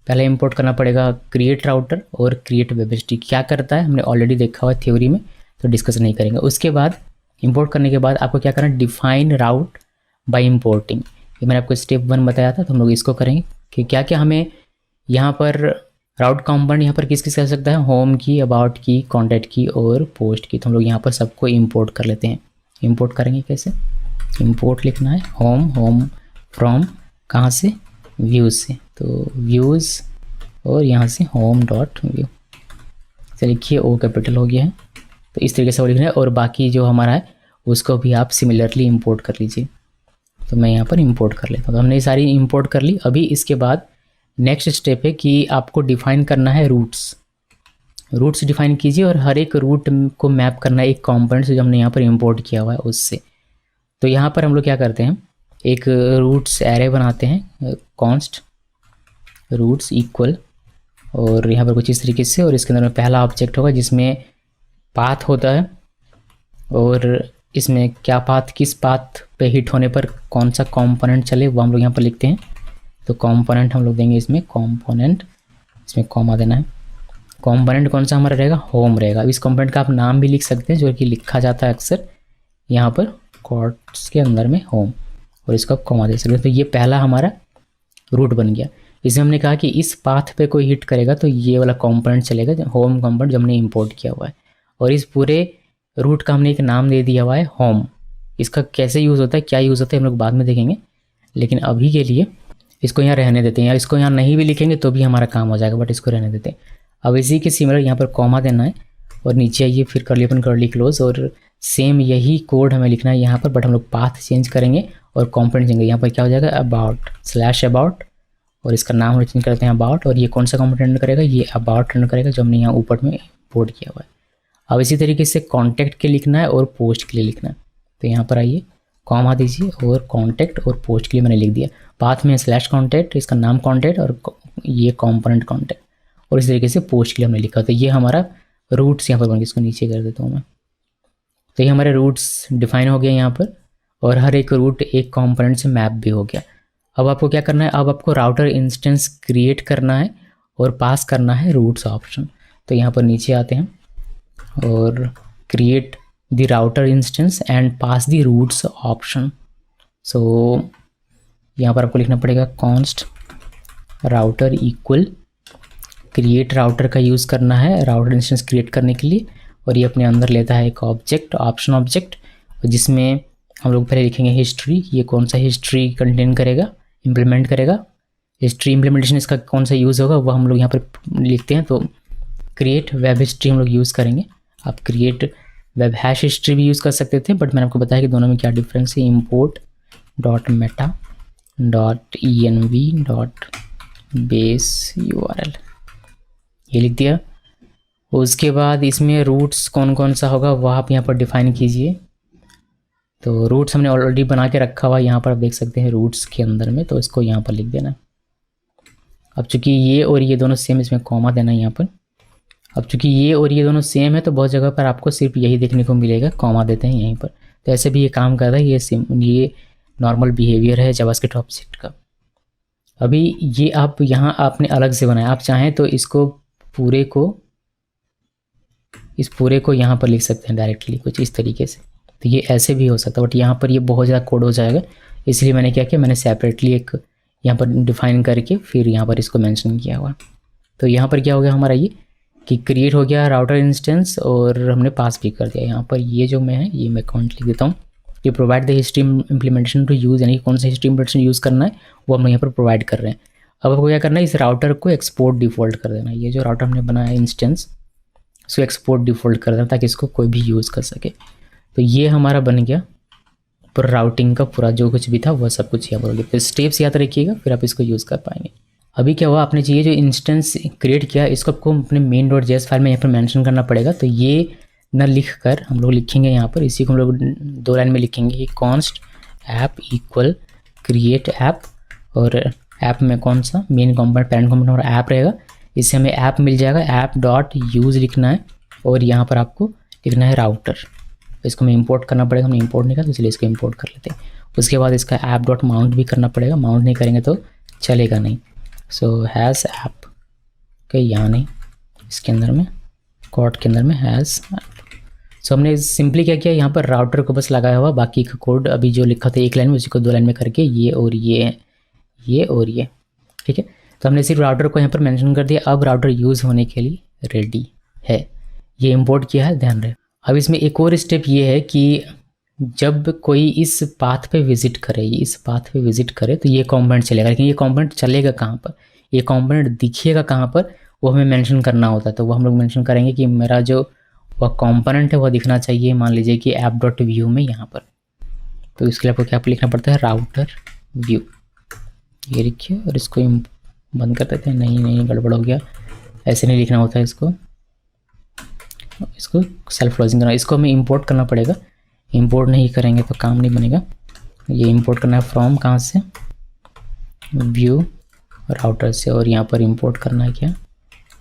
पहले इंपोर्ट करना पड़ेगा क्रिएट राउटर और क्रिएट वेबएचटी। क्या करता है हमने ऑलरेडी देखा हुआ थ्योरी में, तो डिस्कस नहीं करेंगे। उसके बाद इंपोर्ट करने के बाद आपको क्या करना है, डिफाइन राउट बाय इंपोर्टिंग। ये मैंने आपको स्टेप 1 बताया था, तो हम लोग इसको करेंगे कि क्या क्या हमें यहाँ पर राउट कंपोनेंट यहाँ पर किस किस कर सकता है, होम की, अबाउट की, कॉन्टैक्ट की और पोस्ट की। तो हम लोग यहाँ पर सबको इंपोर्ट कर लेते हैं। इंपोर्ट करेंगे कैसे, इंपोर्ट लिखना है होम फ्रॉम, कहाँ से, व्यूज़ से, तो व्यूज़ और यहाँ से होम डॉट व्यू से लिखिए, ओ कैपिटल हो गया है। तो इस तरीके से वो लिखना है, और बाकी जो हमारा है उसको भी आप सिमिलरली इंपोर्ट कर लीजिए। तो मैं यहाँ पर इंपोर्ट कर लेता हूँ। तो हमने ये सारी इंपोर्ट कर ली। अभी इसके बाद नेक्स्ट स्टेप है कि आपको डिफाइन करना है रूट्स डिफाइन कीजिए, और हर एक रूट को मैप करना है एक कॉम्पोनेंट से जो हमने यहाँ पर इंपोर्ट किया हुआ है उससे। तो यहाँ पर हम लोग क्या करते हैं, एक रूट्स एरे बनाते हैं, कॉन्स्ट रूट्स इक्वल, और यहाँ पर कुछ इस तरीके से, और इसके अंदर में पहला ऑब्जेक्ट होगा जिसमें पाथ होता है, और इसमें क्या पाथ, किस पाथ पे हिट होने पर कौन सा कंपोनेंट चले वो हम लोग यहाँ पर लिखते हैं। तो कंपोनेंट हम लोग देंगे इसमें कंपोनेंट, इसमें कॉमा देना है। कंपोनेंट कौन सा हमारा रहेगा, होम रहेगा। इस कंपोनेंट का आप नाम भी लिख सकते हैं जो कि लिखा जाता है अक्सर यहाँ पर कोट्स के अंदर में होम, और इसको आप कॉमा दे सकते हैं। तो ये पहला हमारा रूट बन गया। इसमें हमने कहा कि इस पाथ पे कोई हिट करेगा तो ये वाला कंपोनेंट चलेगा, होम कंपोनेंट जो हमने इंपोर्ट किया हुआ है। और इस पूरे रूट का हमने एक नाम दे दिया हुआ है होम। इसका कैसे यूज़ होता है, क्या यूज़ होता है हम लोग बाद में देखेंगे, लेकिन अभी के लिए इसको यहाँ रहने देते हैं, या इसको यहाँ नहीं भी लिखेंगे तो भी हमारा काम हो जाएगा, बट इसको रहने देते हैं। अब इसी के सिमिलर यहाँ पर कॉमा देना है, और नीचे आइए फिर कर लिए अपन कर्ली क्लोज, और सेम यही कोड हमें लिखना है यहाँ पर, बट हम लोग पाथ चेंज करेंगे और कंपोनेंट चेंज। यहाँ पर क्या हो जाएगा, अबाउट स्लैश अबाउट, और इसका नाम हम चेंज करते हैं अबाउट, और ये कौन सा कंपोनेंट करेगा, ये अबाउट रन करेगा जो हमने यहाँ ऊपर में इंपोर्ट किया हुआ है। अब इसी तरीके से कॉन्टैक्ट के लिखना है और पोस्ट के लिए लिखना है। तो यहाँ पर आइए कॉमा दीजिए और कॉन्टैक्ट और पोस्ट के लिए मैंने लिख दिया। पाथ में स्लैश कॉन्टैक्ट, इसका नाम कॉन्टैक्ट और ये कॉम्पोनेंट कॉन्टैक्ट, और इस तरीके से पोस्ट के लिए हमने लिखा। तो ये हमारा रूट्स यहाँ पर बन गया। इसको नीचे कर देता हूँ मैं। तो ये हमारे रूट्स डिफाइन हो गए यहाँ पर, और हर एक रूट एक कॉम्पोनेंट से मैप भी हो गया। अब आपको क्या करना है, अब आपको राउटर इंस्टेंस क्रिएट करना है और पास करना है रूट्स ऑप्शन। तो यहाँ पर नीचे आते हैं और create the router instance and pass the routes option. So यहाँ पर आपको लिखना पड़ेगा const router equal create router का यूज़ करना है राउटर इंस्टेंस क्रिएट करने के लिए, और ये अपने अंदर लेता है एक ऑब्जेक्ट, ऑप्शन ऑब्जेक्ट, जिसमें हम लोग पहले लिखेंगे हिस्ट्री। ये कौन सा हिस्ट्री कंटेन करेगा, इम्प्लीमेंट करेगा। हिस्ट्री इम्प्लीमेंटेशन इसका कौन सा यूज़ होगा वो हम लोग यहाँ पर लिखते हैं। तो क्रिएट वेब हिस्ट्री हम लोग यूज़ करेंगे। आप क्रिएट वेब हैश हिस्ट्री भी यूज़ कर सकते थे, बट मैंने आपको बताया कि दोनों में क्या डिफरेंस है। Import dot Meta dot env dot base URL, ये लिख दिया। उसके बाद इसमें रूट्स कौन कौन सा होगा वह आप यहाँ पर डिफाइन कीजिए। तो रूट्स हमने ऑलरेडी बना के रखा हुआ, यहाँ पर आप देख सकते हैं रूट्स के अंदर में, तो इसको यहाँ पर लिख देना। अब चूंकि ये और ये दोनों सेम, इसमें कॉमा देना यहाँ पर। अब चूंकि ये और ये दोनों सेम है तो बहुत जगह पर आपको सिर्फ यही देखने को मिलेगा, कॉमा देते हैं यहीं पर। तो ऐसे भी ये काम करता है, ये नॉर्मल बिहेवियर है जावास्क्रिप्ट ऑब्जेक्ट का। अभी ये आप यहाँ आपने अलग से बनाया, आप चाहें तो इसको इस पूरे को यहाँ पर लिख सकते हैं डायरेक्टली कुछ इस तरीके से। तो ये ऐसे भी हो सकता है, बट यहाँ पर ये बहुत ज़्यादा कोड हो जाएगा, इसलिए मैंने क्या किया, मैंने सेपरेटली एक यहाँ पर डिफाइन करके फिर यहाँ पर इसको मेंशन किया हुआ। तो यहाँ पर क्या हो गया हमारा, ये कि क्रिएट हो गया राउटर इंस्टेंस और हमने पास भी कर दिया। यहाँ पर ये जो मैं है ये मैं काउंट लिख देता हूँ। ये provide the history implementation to use, यानी कौन सा हिस्ट्री इम्प्लीमेंटेशन यूज़ करना है वो हम यहाँ पर प्रोवाइड कर रहे हैं। अब आपको क्या करना है, इस राउटर को एक्सपोर्ट डिफ़ॉल्ट कर देना। ये जो राउटर हमने बनाया है इंस्टेंस, इसको एक्सपोर्ट डिफ़ॉल्ट कर देना ताकि इसको कोई भी यूज़ कर सके। तो ये हमारा बन गया पूरा राउटिंग का, पूरा जो कुछ भी था वह सब कुछ यहाँ पर हो गया। तो स्टेप्स याद रखिएगा, फिर आप इसको यूज़ कर पाएंगे। अभी क्या हुआ, आपने ये जो इंस्टेंस क्रिएट किया इसको आपको अपने main.js फाइल में यहाँ पर मेंशन करना पड़ेगा। तो ये न लिख कर हम लोग लिखेंगे यहाँ पर, इसी को हम लोग 2 लाइन में लिखेंगे कि const app equal create app, और ऐप में कौन सा मेन कॉम्पोनेंट पैरेंट कॉम्पोनेंट और ऐप रहेगा। इससे हमें ऐप मिल जाएगा, ऐप डॉट यूज़ लिखना है, और यहाँ पर आपको लिखना है राउटर। इसको हमें इंपोर्ट करना पड़ेगा, हमने इंपोर्ट नहीं किया तो इसलिए इसको इंपोर्ट कर लेते हैं। उसके बाद इसका ऐप डॉट माउंट भी करना पड़ेगा, माउंट नहीं करेंगे तो चलेगा नहीं। सो हैज़ ऐप के यहाँ नहीं, इसके अंदर में कोड के अंदर में हैज़ ऐप। सो हमने सिंपली क्या किया, यहाँ पर राउटर को बस लगाया हुआ, बाकी का कोड अभी जो लिखा था 1 लाइन में उसी को 2 लाइन में करके ये और ये, ठीक है। तो हमने सिर्फ राउटर को यहाँ पर मेंशन कर दिया। अब राउटर यूज़ होने के लिए रेडी है, ये इंपोर्ट किया है, ध्यान रहे। अब इसमें एक और स्टेप ये है कि जब कोई इस पाथ पे विजिट करे तो ये कॉम्पोनेंट चलेगा, लेकिन ये कॉम्पोनेंट चलेगा कहाँ पर, ये कॉम्पोनेंट दिखिएगा कहाँ पर, वो हमें मेंशन करना होता है। तो वो हम लोग मेंशन करेंगे कि मेरा जो वह कॉम्पोनेंट है वह दिखना चाहिए, मान लीजिए कि ऐप डॉट व्यू में यहाँ पर। तो इसके लिए आपको क्या लिखना पड़ता है, राउटर व्यू, ये लिखिए, और इसको बंद कर देते हैं। नहीं गड़बड़ हो गया, ऐसे नहीं लिखना होता है इसको सेल्फ क्लोजिंग करना। इसको हमें इंपोर्ट करना पड़ेगा, इंपोर्ट नहीं करेंगे तो काम नहीं बनेगा। ये इंपोर्ट करना है फ्रॉम कहाँ से, व्यू राउटर से, और यहाँ पर इंपोर्ट करना है क्या,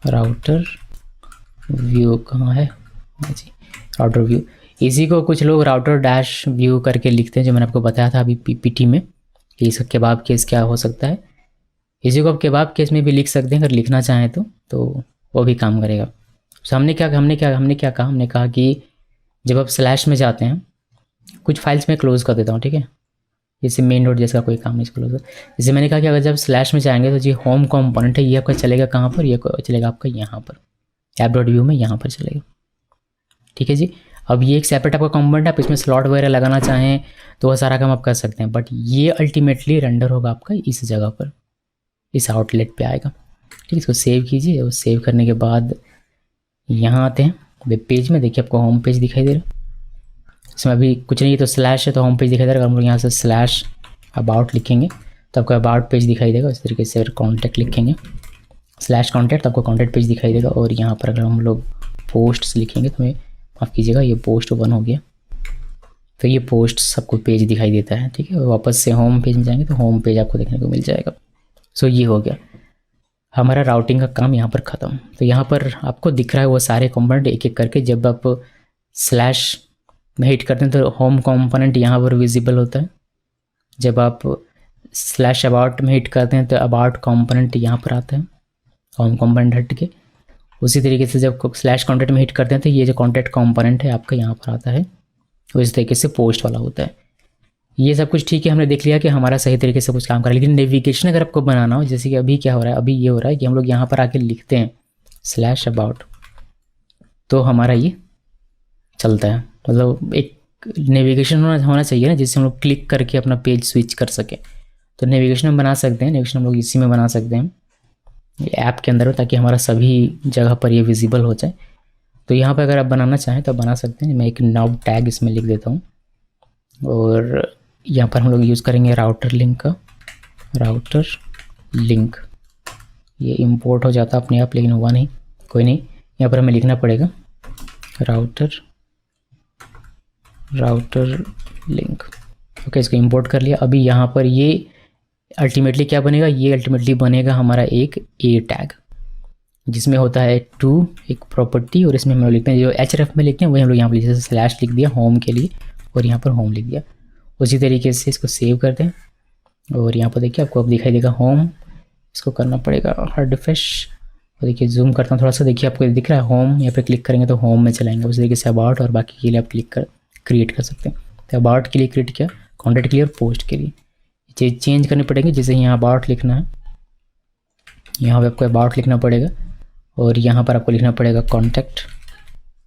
राउटर व्यू कहाँ है जी, राउटर व्यू। इसी को कुछ लोग राउटर डैश व्यू करके लिखते हैं, जो मैंने आपको बताया था अभी पीपीटी में कि इसका केबाब केस क्या हो सकता है। इसी को आप केबाब केस में भी लिख सकते हैं अगर लिखना चाहें तो वो भी काम करेगा। तो हमने क्या कहा, हमने कहा कि जब आप स्लैश में जाते हैं, कुछ फाइल्स में क्लोज कर देता हूँ, ठीक है, जैसे main.js का कोई काम नहीं क्लोज। जैसे मैंने कहा कि अगर जब स्लैश में जाएंगे तो जी होम कॉम्पोनेंट है, ये आपका चलेगा कहाँ पर, ये चलेगा आपका यहाँ पर ऐप डॉट व्यू में, यहाँ पर चलेगा, ठीक है जी। अब ये एक सेपरेट आपका कॉम्पोनेंट है, आप इसमें स्लॉट वगैरह लगाना चाहें तो वह सारा काम आप कर सकते हैं, बट ये अल्टीमेटली रेंडर होगा आपका इस जगह पर, इस आउटलेट पे आएगा, ठीक है। इसको सेव कीजिए, और सेव करने के बाद यहाँ आते हैं वेब पेज में। देखिए आपको होम पेज दिखाई दे रहा है, इसमें अभी कुछ नहीं है तो स्लैश है तो होम पेज दिखाई दे रहा है। अगर हम लोग यहाँ से स्लैश अबाउट लिखेंगे तो आपको अबाउट पेज दिखाई देगा। इस तरीके से अगर कॉन्टैक्ट लिखेंगे स्लैश कॉन्टैक्ट तो आपको कॉन्टैक्ट पेज दिखाई देगा। और यहाँ पर अगर हम लोग पोस्ट्स लिखेंगे तो हमें माफ़ कीजिएगा, ये पोस्ट 1 हो गया, तो ये पोस्ट सबको पेज दिखाई देता है, ठीक है। वापस से होम पेज में जाएंगे तो होम पेज आपको देखने को मिल जाएगा। सो ये हो गया हमारा राउटिंग का काम यहाँ पर ख़त्म। तो यहाँ पर आपको दिख रहा है वो सारे कंपोनेंट एक एक करके। जब आप स्लैश में हिट करते हैं तो होम कंपोनेंट यहाँ पर विजिबल होता है। जब आप स्लैश अबाउट में हिट करते हैं तो अबाउट कंपोनेंट यहाँ पर आता है, होम कंपोनेंट हट के। उसी तरीके से जब स्लैश कॉन्टैक्ट में हिट करते हैं तो ये जो कॉन्टैक्ट कंपोनेंट है आपका यहाँ पर आता है। तो इस तरीके से पोस्ट वाला होता है। ये सब कुछ ठीक है, हमने देख लिया कि हमारा सही तरीके से कुछ काम कर रहा है। लेकिन नेविगेशन अगर आपको बनाना हो, जैसे कि अभी क्या हो रहा है, अभी ये हो रहा है कि हम लोग यहाँ पर आके लिखते हैं स्लैश अबाउट, तो हमारा ये चलता है। मतलब एक नेविगेशन होना चाहिए ना, जिससे हम लोग क्लिक करके अपना पेज स्विच कर सकें। तो नेविगेशन हम बना सकते हैं, नेविगेशन हम लोग इसी में बना सकते हैं ऐप के अंदर, ताकि हमारा सभी जगह पर ये विजिबल हो जाए। तो यहाँ पर अगर आप बनाना चाहें तो बना सकते हैं। मैं एक नाउ टैग इसमें लिख देता हूँ और यहाँ पर हम लोग यूज़ करेंगे राउटर लिंक का। राउटर लिंक ये इंपोर्ट हो जाता अपने आप, लेकिन हुआ नहीं, कोई नहीं। यहाँ पर हमें लिखना पड़ेगा राउटर लिंक। ओके, इसको इंपोर्ट कर लिया। अभी यहाँ पर ये अल्टीमेटली क्या बनेगा, ये अल्टीमेटली बनेगा हमारा एक ए टैग, जिसमें होता है टू एक प्रॉपर्टी, और इसमें हम लोग लिखते हैं जो href में लिखते हैं वही हम लोग यहाँ पर जैसे स्लैश लिख दिया होम के लिए और यहाँ पर होम लिख दिया। उसी तरीके से इसको सेव करते हैं और यहाँ पर देखिए आपको अब दिखाई देगा होम। इसको करना पड़ेगा हार्ड रिफ्रेश और देखिए जूम करता हूँ थोड़ा सा, देखिए आपको दिख रहा है होम। यहाँ पे क्लिक करेंगे तो होम में चलाएंगे। उसी तरीके से अबाउट और बाकी के लिए आप क्रिएट कर सकते हैं। तो अबाउट के लिए क्रिएट किया, कॉन्टैक्ट के लिए और पोस्ट के लिए चीज़ चेंज करनी पड़ेगी। जैसे यहाँ अबाउट लिखना है, यहाँ पर आपको अबाउट लिखना पड़ेगा और यहाँ पर आपको लिखना पड़ेगा कॉन्टैक्ट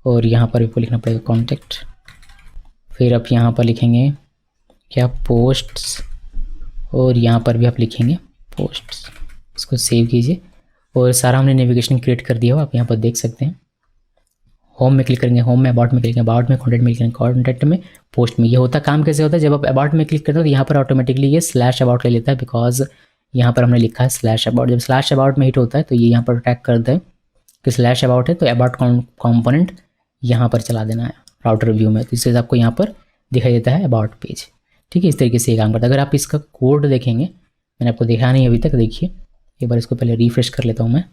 और यहाँ पर आपको लिखना पड़ेगा कॉन्टैक्ट। फिर आप यहाँ पर लिखेंगे क्या पोस्ट्स और यहाँ पर भी आप लिखेंगे पोस्ट्स। इसको सेव कीजिए और सारा हमने नेविगेशन क्रिएट कर दिया हो, आप यहाँ पर देख सकते हैं। होम में क्लिक करेंगे, होम में अबाउट में क्लिक करेंगे, अबाउट में कॉन्टैक्ट में क्लिक करेंगे, कॉन्टैक्ट में पोस्ट में। ये होता काम कैसे होता है, जब आप अबाउट में क्लिक करते हो तो यहाँ पर ऑटोमेटिकली ये स्लैश अबाउट ले लेता है, बिकॉज यहाँ पर हमने लिखा है स्लैश अबाउट। जब स्लैश अबाउट में हिट होता है तो ये यहाँ पर ट्रैक करता है कि स्लैश अबाउट है, तो अबाउट कंपोनेंट यहाँ पर चला देना है राउटर व्यू में। तो इससे आपको यहाँ पर दिखाई देता है अबाउट पेज, ठीक है। इस तरीके से ये काम करता है। अगर आप इसका कोड देखेंगे, मैंने आपको दिखाया नहीं अभी तक, देखिए एक बार इसको पहले रिफ्रेश कर लेता हूँ मैं।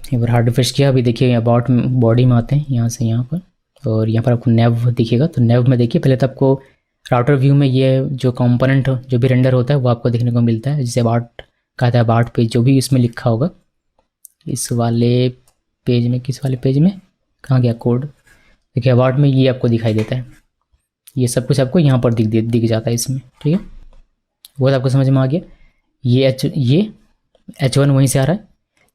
एक बार हार्ड रिफ्रेश किया, अभी देखिए अबाउट बॉडी में आते हैं यहाँ से यहाँ पर और यहाँ पर आपको नेव दिखेगा। तो नेव में देखिए पहले तो आपको राउटर व्यू में ये जो कंपोनेंट जो भी रेंडर होता है वो आपको देखने को मिलता है, जैसे अबाउट कहता है अबाउट पेज जो भी इसमें लिखा होगा। इस वाले पेज में, किस वाले पेज में, कहाँ गया कोड, देखिए अबाउट में ये आपको दिखाई देता है। ये सब कुछ आपको यहाँ पर दिख जाता है इसमें, ठीक है। वो तो आपको समझ में आ गया। ये H1 वहीं से आ रहा है,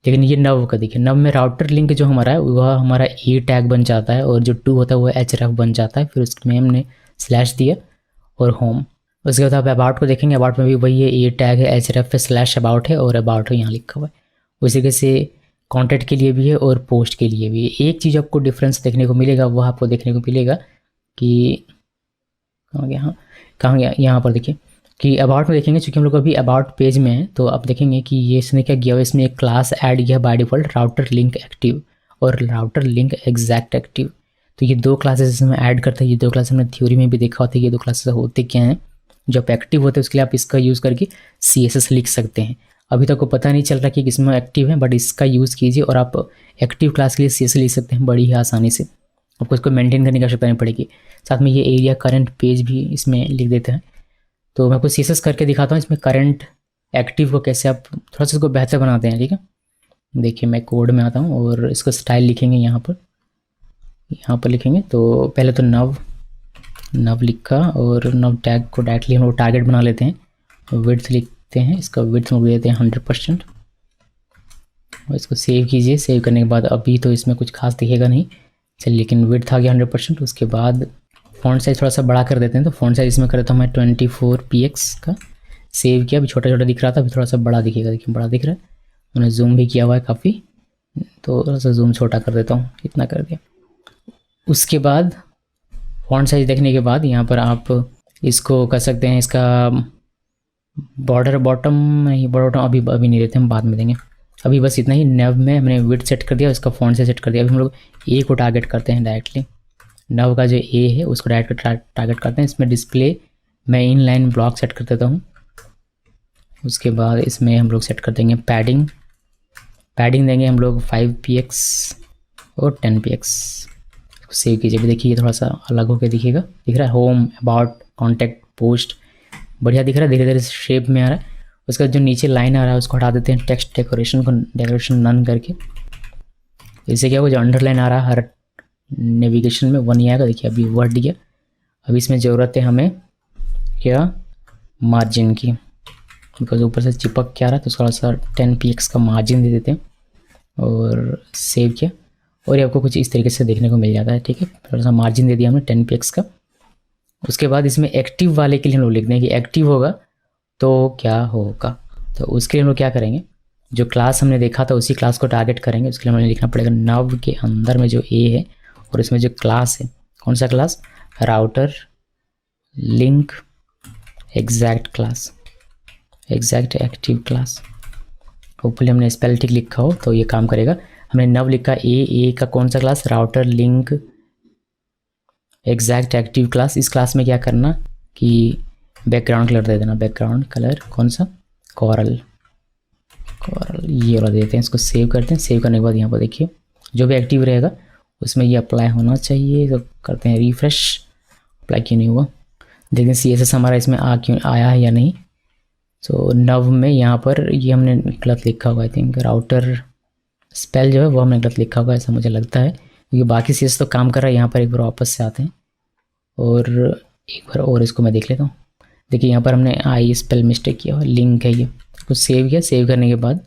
लेकिन ये नव का देखिए, नव में राउटर लिंक जो हमारा है वह हमारा ए टैग बन जाता है और जो टू होता है वो href बन जाता है। फिर उसमें हमने स्लैश दिया और होम। उसके बाद आप अबाउट को देखेंगे, अबाउट में भी वही है, ए टैग है, href पे स्लैश अबाउट है और अबाउट है यहाँ लिखा हुआ है। उसी तरीके से कॉन्टैक्ट के लिए भी है और पोस्ट के लिए भी है। एक चीज़ आपको डिफरेंस देखने को मिलेगा, वह आपको देखने को मिलेगा कि कहाँ गया, हाँ कहाँ गया, यहाँ पर देखिए कि अबाउट में देखेंगे, चूँकि हम लोग अभी अबाउट पेज में हैं तो आप देखेंगे कि ये इसने क्या किया हुआ, इसमें एक क्लास ऐड किया by default router link active और राउटर लिंक एग्जैक्ट एक्टिव। तो ये दो क्लासेस इसमें ऐड करते हैं। ये दो क्लासेस हमने थ्योरी में भी देखा होता है। ये दो क्लासेस होते क्या हैं, जब एक्टिव होते हैं उसके लिए आप इसका यूज़ करके CSS लिख सकते हैं। अभी तक को पता नहीं चल रहा कि किसमें एक्टिव है, बट इसका यूज़ कीजिए और आप एक्टिव क्लास के लिए CSS लिख सकते हैं बड़ी ही आसानी से। आपको इसको मेंटेन करने की आवश्यकता नहीं पड़ेगी। साथ में ये एरिया करंट पेज भी इसमें लिख देते हैं। तो मैं आपको CSS करके दिखाता हूँ इसमें करंट एक्टिव को कैसे आप थोड़ा सा इसको बेहतर बनाते हैं, ठीक है। देखिए मैं कोड में आता हूँ और इसको स्टाइल लिखेंगे, यहाँ पर लिखेंगे। तो पहले तो नव लिखा और नव टैग को डायरेक्टली हम लोग टारगेट बना लेते हैं। विड्थ लिखते हैं, इसका विड्थ हम देते हैं 100% और इसको सेव कीजिए। सेव करने के बाद अभी तो इसमें कुछ खास दिखेगा नहीं, चलिए, लेकिन विड्थ आ गया 100%। उसके बाद फ़ॉन्ट साइज़ थोड़ा सा बड़ा कर देते हैं। तो फ़ॉन्ट साइज़ इसमें करता हूँ मैं 24px का। सेव किया, अभी छोटा छोटा दिख रहा था, अभी थोड़ा सा बड़ा दिखेगा। देखिए बड़ा दिख रहा है, मैंने जूम भी किया हुआ है काफ़ी, तो थोड़ा सा जूम छोटा कर देता हूँ, इतना कर दिया। उसके बाद फ़ॉन्ट साइज़ देखने के बाद यहाँ पर आप इसको कर सकते हैं, इसका बॉर्डर बॉटम अभी नहीं देते, हम बाद में देंगे। अभी बस इतना ही। नेव में हमने विड्थ सेट कर दिया, इसका फ़ॉन्ट साइज़ सेट कर दिया। अभी हम लोग ए को टारगेट करते हैं डायरेक्टली, नव का जो ए है उसको डायरेक्ट टारगेट करते हैं। इसमें डिस्प्ले मैं इन लाइन ब्लॉक सेट कर देता हूँ। उसके बाद इसमें हम लोग सेट कर देंगे पैडिंग देंगे हम लोग 5px और 10px। सेव कीजिए, भी देखिए थोड़ा सा अलग होकर दिखेगा, दिख रहा है होम, अबाउट, कॉन्टैक्ट, पोस्ट, बढ़िया दिख रहा है, धीरे धीरे शेप में आ रहा है। उसका जो नीचे लाइन आ रहा है उसको हटा देते हैं, टेक्स्ट डेकोरेशन नन करके। इससे क्या होगा, जो अंडरलाइन आ रहा है हर नेविगेशन में 1 ही आएगा। देखिए अभी वर्ड दिया। अभी इसमें ज़रूरत है हमें क्या, मार्जिन की, बिकॉज ऊपर से चिपक क्या रहा है, तो थोड़ा सा 10px का मार्जिन दे देते हैं और सेव किया, और ये आपको कुछ इस तरीके से देखने को मिल जाता है। ठीक है, थोड़ा सा मार्जिन दे दिया हमने 10px का। उसके बाद इसमें एक्टिव वाले के लिए हम लोग लिख दें कि एक्टिव होगा तो क्या होगा। तो उसके लिए हम लोग क्या करेंगे, जो क्लास हमने देखा था उसी क्लास को टारगेट करेंगे। उसके लिए हमें लिखना पड़ेगा नव के अंदर में जो ए है और इसमें जो क्लास है, कौन सा class, router link exact class, exact active class. Hopefully हमने स्पेल ठीक लिखा हो तो ये काम करेगा। हमने नव लिखा ए का कौन सा class, router link exact active class. इस क्लास में क्या करना कि बैकग्राउंड कलर दे देना, बैकग्राउंड कलर कौन सा, कोरल, ये वाला देते हैं। इसको सेव करते हैं। सेव करने के बाद यहाँ पर देखिए जो भी एक्टिव रहेगा उसमें ये अप्लाई होना चाहिए। तो करते हैं रिफ्रेश, अप्लाई क्यों नहीं हुआ, देखते हैं CSS हमारा इसमें आया है या नहीं। तो नव में यहाँ पर ये हमने गलत लिखा होगा, आई थिंक राउटर स्पेल जो है वो हमने गलत लिखा होगा, ऐसा मुझे लगता है, क्योंकि बाकी CSS तो काम कर रहा है। यहाँ पर एक बार वापस से आते हैं और एक बार और इसको मैं देख लेता हूँ। देखिए यहाँ पर हमने आई स्पेल मिस्टेक किया हुआ, लिंक है ये, कुछ सेव किया। सेव करने के बाद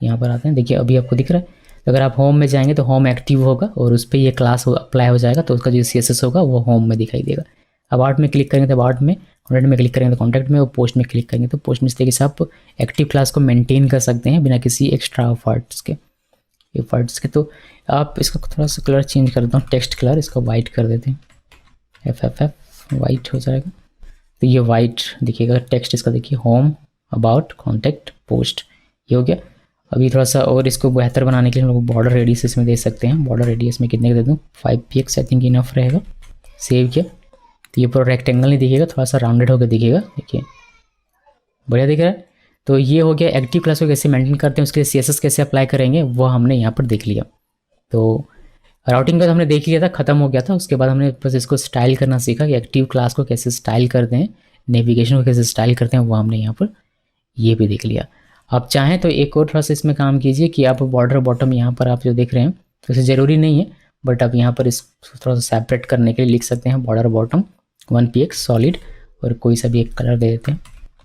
यहाँ पर आते हैं, देखिए अभी आपको दिख रहा है। तो अगर आप होम में जाएंगे तो होम एक्टिव होगा और उस पर ये क्लास अप्लाई हो जाएगा, तो उसका जो CSS होगा वो होम में दिखाई देगा। अबाउट में क्लिक करेंगे तो अबाउट में, कॉन्टैक्ट में क्लिक करेंगे तो कॉन्टैक्ट में, और पोस्ट में क्लिक करेंगे तो पोस्ट में। इस तरीके से आप एक्टिव क्लास को मेंटेन कर सकते हैं बिना किसी एक्स्ट्रा एफर्ट्स के। तो आप इसका थोड़ा सा कलर चेंज कर देता हूँ, टेक्स्ट कलर इसका वाइट कर देते हैं, FFF वाइट हो जाएगा। तो ये वाइट दिखेगा टेक्स्ट इसका, देखिए होम, अबाउट, कॉन्टैक्ट, पोस्ट, ये हो गया। अभी थोड़ा सा और इसको बेहतर बनाने के लिए हम लोग बॉर्डर रेडियस इसमें दे सकते हैं। बॉर्डर रेडियस में कितने का दे दूँ, 5px आई थिंक इनफ रहेगा। सेव किया तो ये पूरा रेक्टेंगल नहीं दिखेगा, थोड़ा सा राउंडेड होकर दिखेगा, देखिए बढ़िया दिख रहा है। तो ये हो गया एक्टिव क्लास को कैसे मेंटेन करते हैं, उसके लिए CSS कैसे अप्लाई करेंगे वो हमने यहाँ पर देख लिया। तो राउटिंग का तो हमने देख लिया था, ख़त्म हो गया था। उसके बाद हमने बस इसको स्टाइल करना सीखा कि एक्टिव क्लास को कैसे स्टाइल करते हैं, नेविगेशन को कैसे स्टाइल करते हैं, वो हमने यहाँ पर ये भी देख लिया। आप चाहें तो एक और थोड़ा सा इसमें काम कीजिए कि आप बॉर्डर बॉटम यहाँ पर आप जो देख रहे हैं, तो इसे ज़रूरी नहीं है, बट आप यहाँ पर इस थोड़ा सा सेपरेट करने के लिए लिख सकते हैं बॉर्डर बॉटम 1px सॉलिड, और कोई सा भी एक कलर दे देते हैं।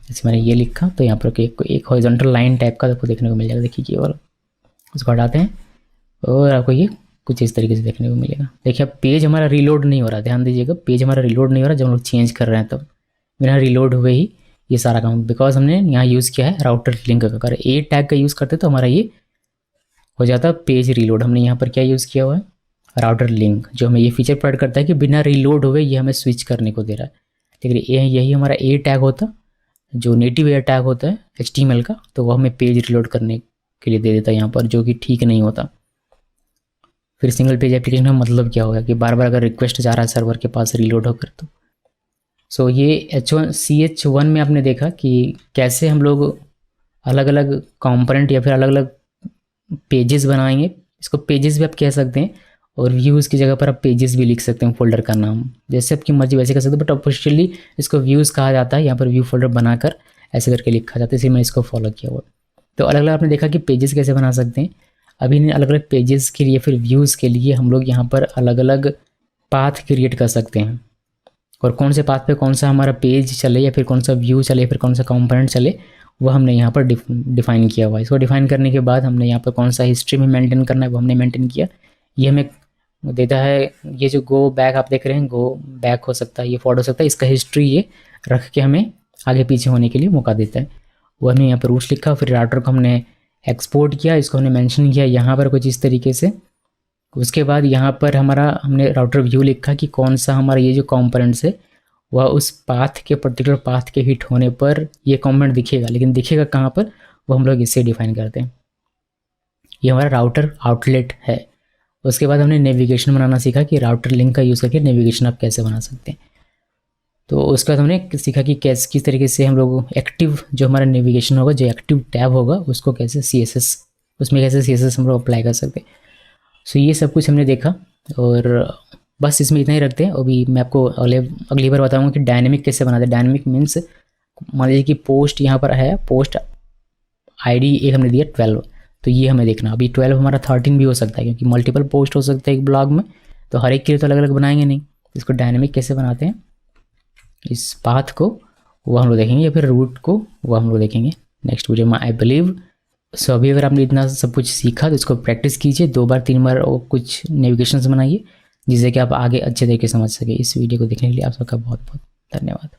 जैसे मैंने ये लिखा तो यहाँ पर एक हॉरिजॉन्टल लाइन टाइप का आपको देखने को मिल जाएगा, देखिए ये वाला, उसको हटाते हैं और आपको ये कुछ इस तरीके से देखने को मिलेगा। देखिए अब पेज हमारा रीलोड नहीं हो रहा, ध्यान दीजिएगा, पेज हमारा रीलोड नहीं हो रहा जब हम लोग चेंज कर रहे हैं तब, बिना रीलोड हुए ही ये सारा काम, बिकॉज हमने यहाँ यूज़ किया है राउटर लिंक का। अगर ए टैग का यूज़ करते तो हमारा ये हो जाता पेज रीलोड। हमने यहाँ पर क्या यूज़ किया हुआ है, राउटर लिंक, जो हमें ये फीचर प्रोवाइड करता है कि बिना रीलोड हुए ये हमें स्विच करने को दे रहा है। लेकिन यही हमारा ए टैग होता, जो नेटिव ए टैग होता है HTML का, तो वो हमें पेज रीलोड करने के लिए दे देता है यहाँ पर, जो कि ठीक नहीं होता। फिर सिंगल पेज एप्लीकेशन का मतलब क्या होगा कि बार बार अगर रिक्वेस्ट जा रहा है सर्वर के पास रीलोड होकर, तो सो ये CH1 में आपने देखा कि कैसे हम लोग अलग अलग कंपोनेंट या फिर अलग अलग पेजेस बनाएंगे। इसको पेजेस भी आप कह सकते हैं, और व्यूज़ की जगह पर आप पेजेस भी लिख सकते हैं, फोल्डर का नाम जैसे आपकी मर्जी वैसे कर सकते हैं, बट ऑफिशियली इसको व्यूज़ कहा जाता है। यहाँ पर व्यू फोल्डर बनाकर ऐसे करके लिखा जाता है, इसलिए मैं इसको फॉलो किया हुआ। तो अलग अलग आपने देखा कि पेजेस कैसे बना सकते हैं। अभी इन अलग अलग पेजेस के लिए, फिर व्यूज़ के लिए हम लोग यहाँ पर अलग अलग पाथ क्रिएट कर सकते हैं, और कौन से पाथ पे कौन सा हमारा पेज चले या फिर कौन सा व्यू चले या फिर कौन सा कंपोनेंट चले, वो हमने यहाँ पर डिफ़ाइन किया हुआ है। इसको डिफ़ाइन करने के बाद हमने यहाँ पर कौन सा हिस्ट्री में मेंटेन करना है वो हमने मेंटेन किया। ये हमें देता है, ये जो गो बैक आप देख रहे हैं, गो बैक हो सकता है, ये फॉरवर्ड हो सकता है, इसका हिस्ट्री ये रख के हमें आगे पीछे होने के लिए मौका देता है। वो हमने यहाँ पर रूट्स लिखा, फिर राउटर को हमने एक्सपोर्ट किया, इसको हमने मेंशन किया यहाँ पर कुछ इस तरीके से। उसके बाद यहाँ पर हमने राउटर व्यू लिखा कि कौन सा हमारा ये जो कंपोनेंट्स है वह उस पाथ के पर्टिकुलर पाथ के हिट होने पर ये कंपोनेंट दिखेगा, लेकिन दिखेगा कहाँ पर, वो हम लोग इससे डिफाइन करते हैं। ये हमारा राउटर आउटलेट है। उसके बाद हमने नेविगेशन बनाना सीखा कि राउटर लिंक का यूज़ करके नेविगेशन आप कैसे बना सकते हैं। तो उसके बाद हमने सीखा कि कैसे किस तरीके से हम लोग एक्टिव जो हमारा नेविगेशन होगा, जो एक्टिव टैब होगा, उसको कैसे CSS उसमें कैसे CSS हम लोग अप्लाई कर सकते हैं। सो ये सब कुछ हमने देखा और बस इसमें इतना ही रखते हैं। अभी मैं आपको अगली बार बताऊंगा कि डायनेमिक कैसे बनाते हैं। डायनेमिक मीन्स मान लीजिए कि पोस्ट यहाँ पर है, पोस्ट ID एक हमने दिया 12, तो ये हमें देखना। अभी 12 हमारा 13 भी हो सकता है क्योंकि मल्टीपल पोस्ट हो सकते हैं एक ब्लॉग में, तो हर एक के लिए तो अलग अलग बनाएंगे नहीं। इसको डायनेमिक कैसे बनाते हैं, इस पाथ को वो हम लोग देखेंगे, या फिर रूट को वो हम लोग देखेंगे नेक्स्ट वीडियो में आई बिलीव। सो अभी अगर आपने इतना सब कुछ सीखा तो इसको प्रैक्टिस कीजिए 2 बार 3 बार और कुछ नेविगेशंस बनाइए जिससे कि आप आगे अच्छे तरीके से समझ सके। इस वीडियो को देखने के लिए आप सबका बहुत बहुत धन्यवाद।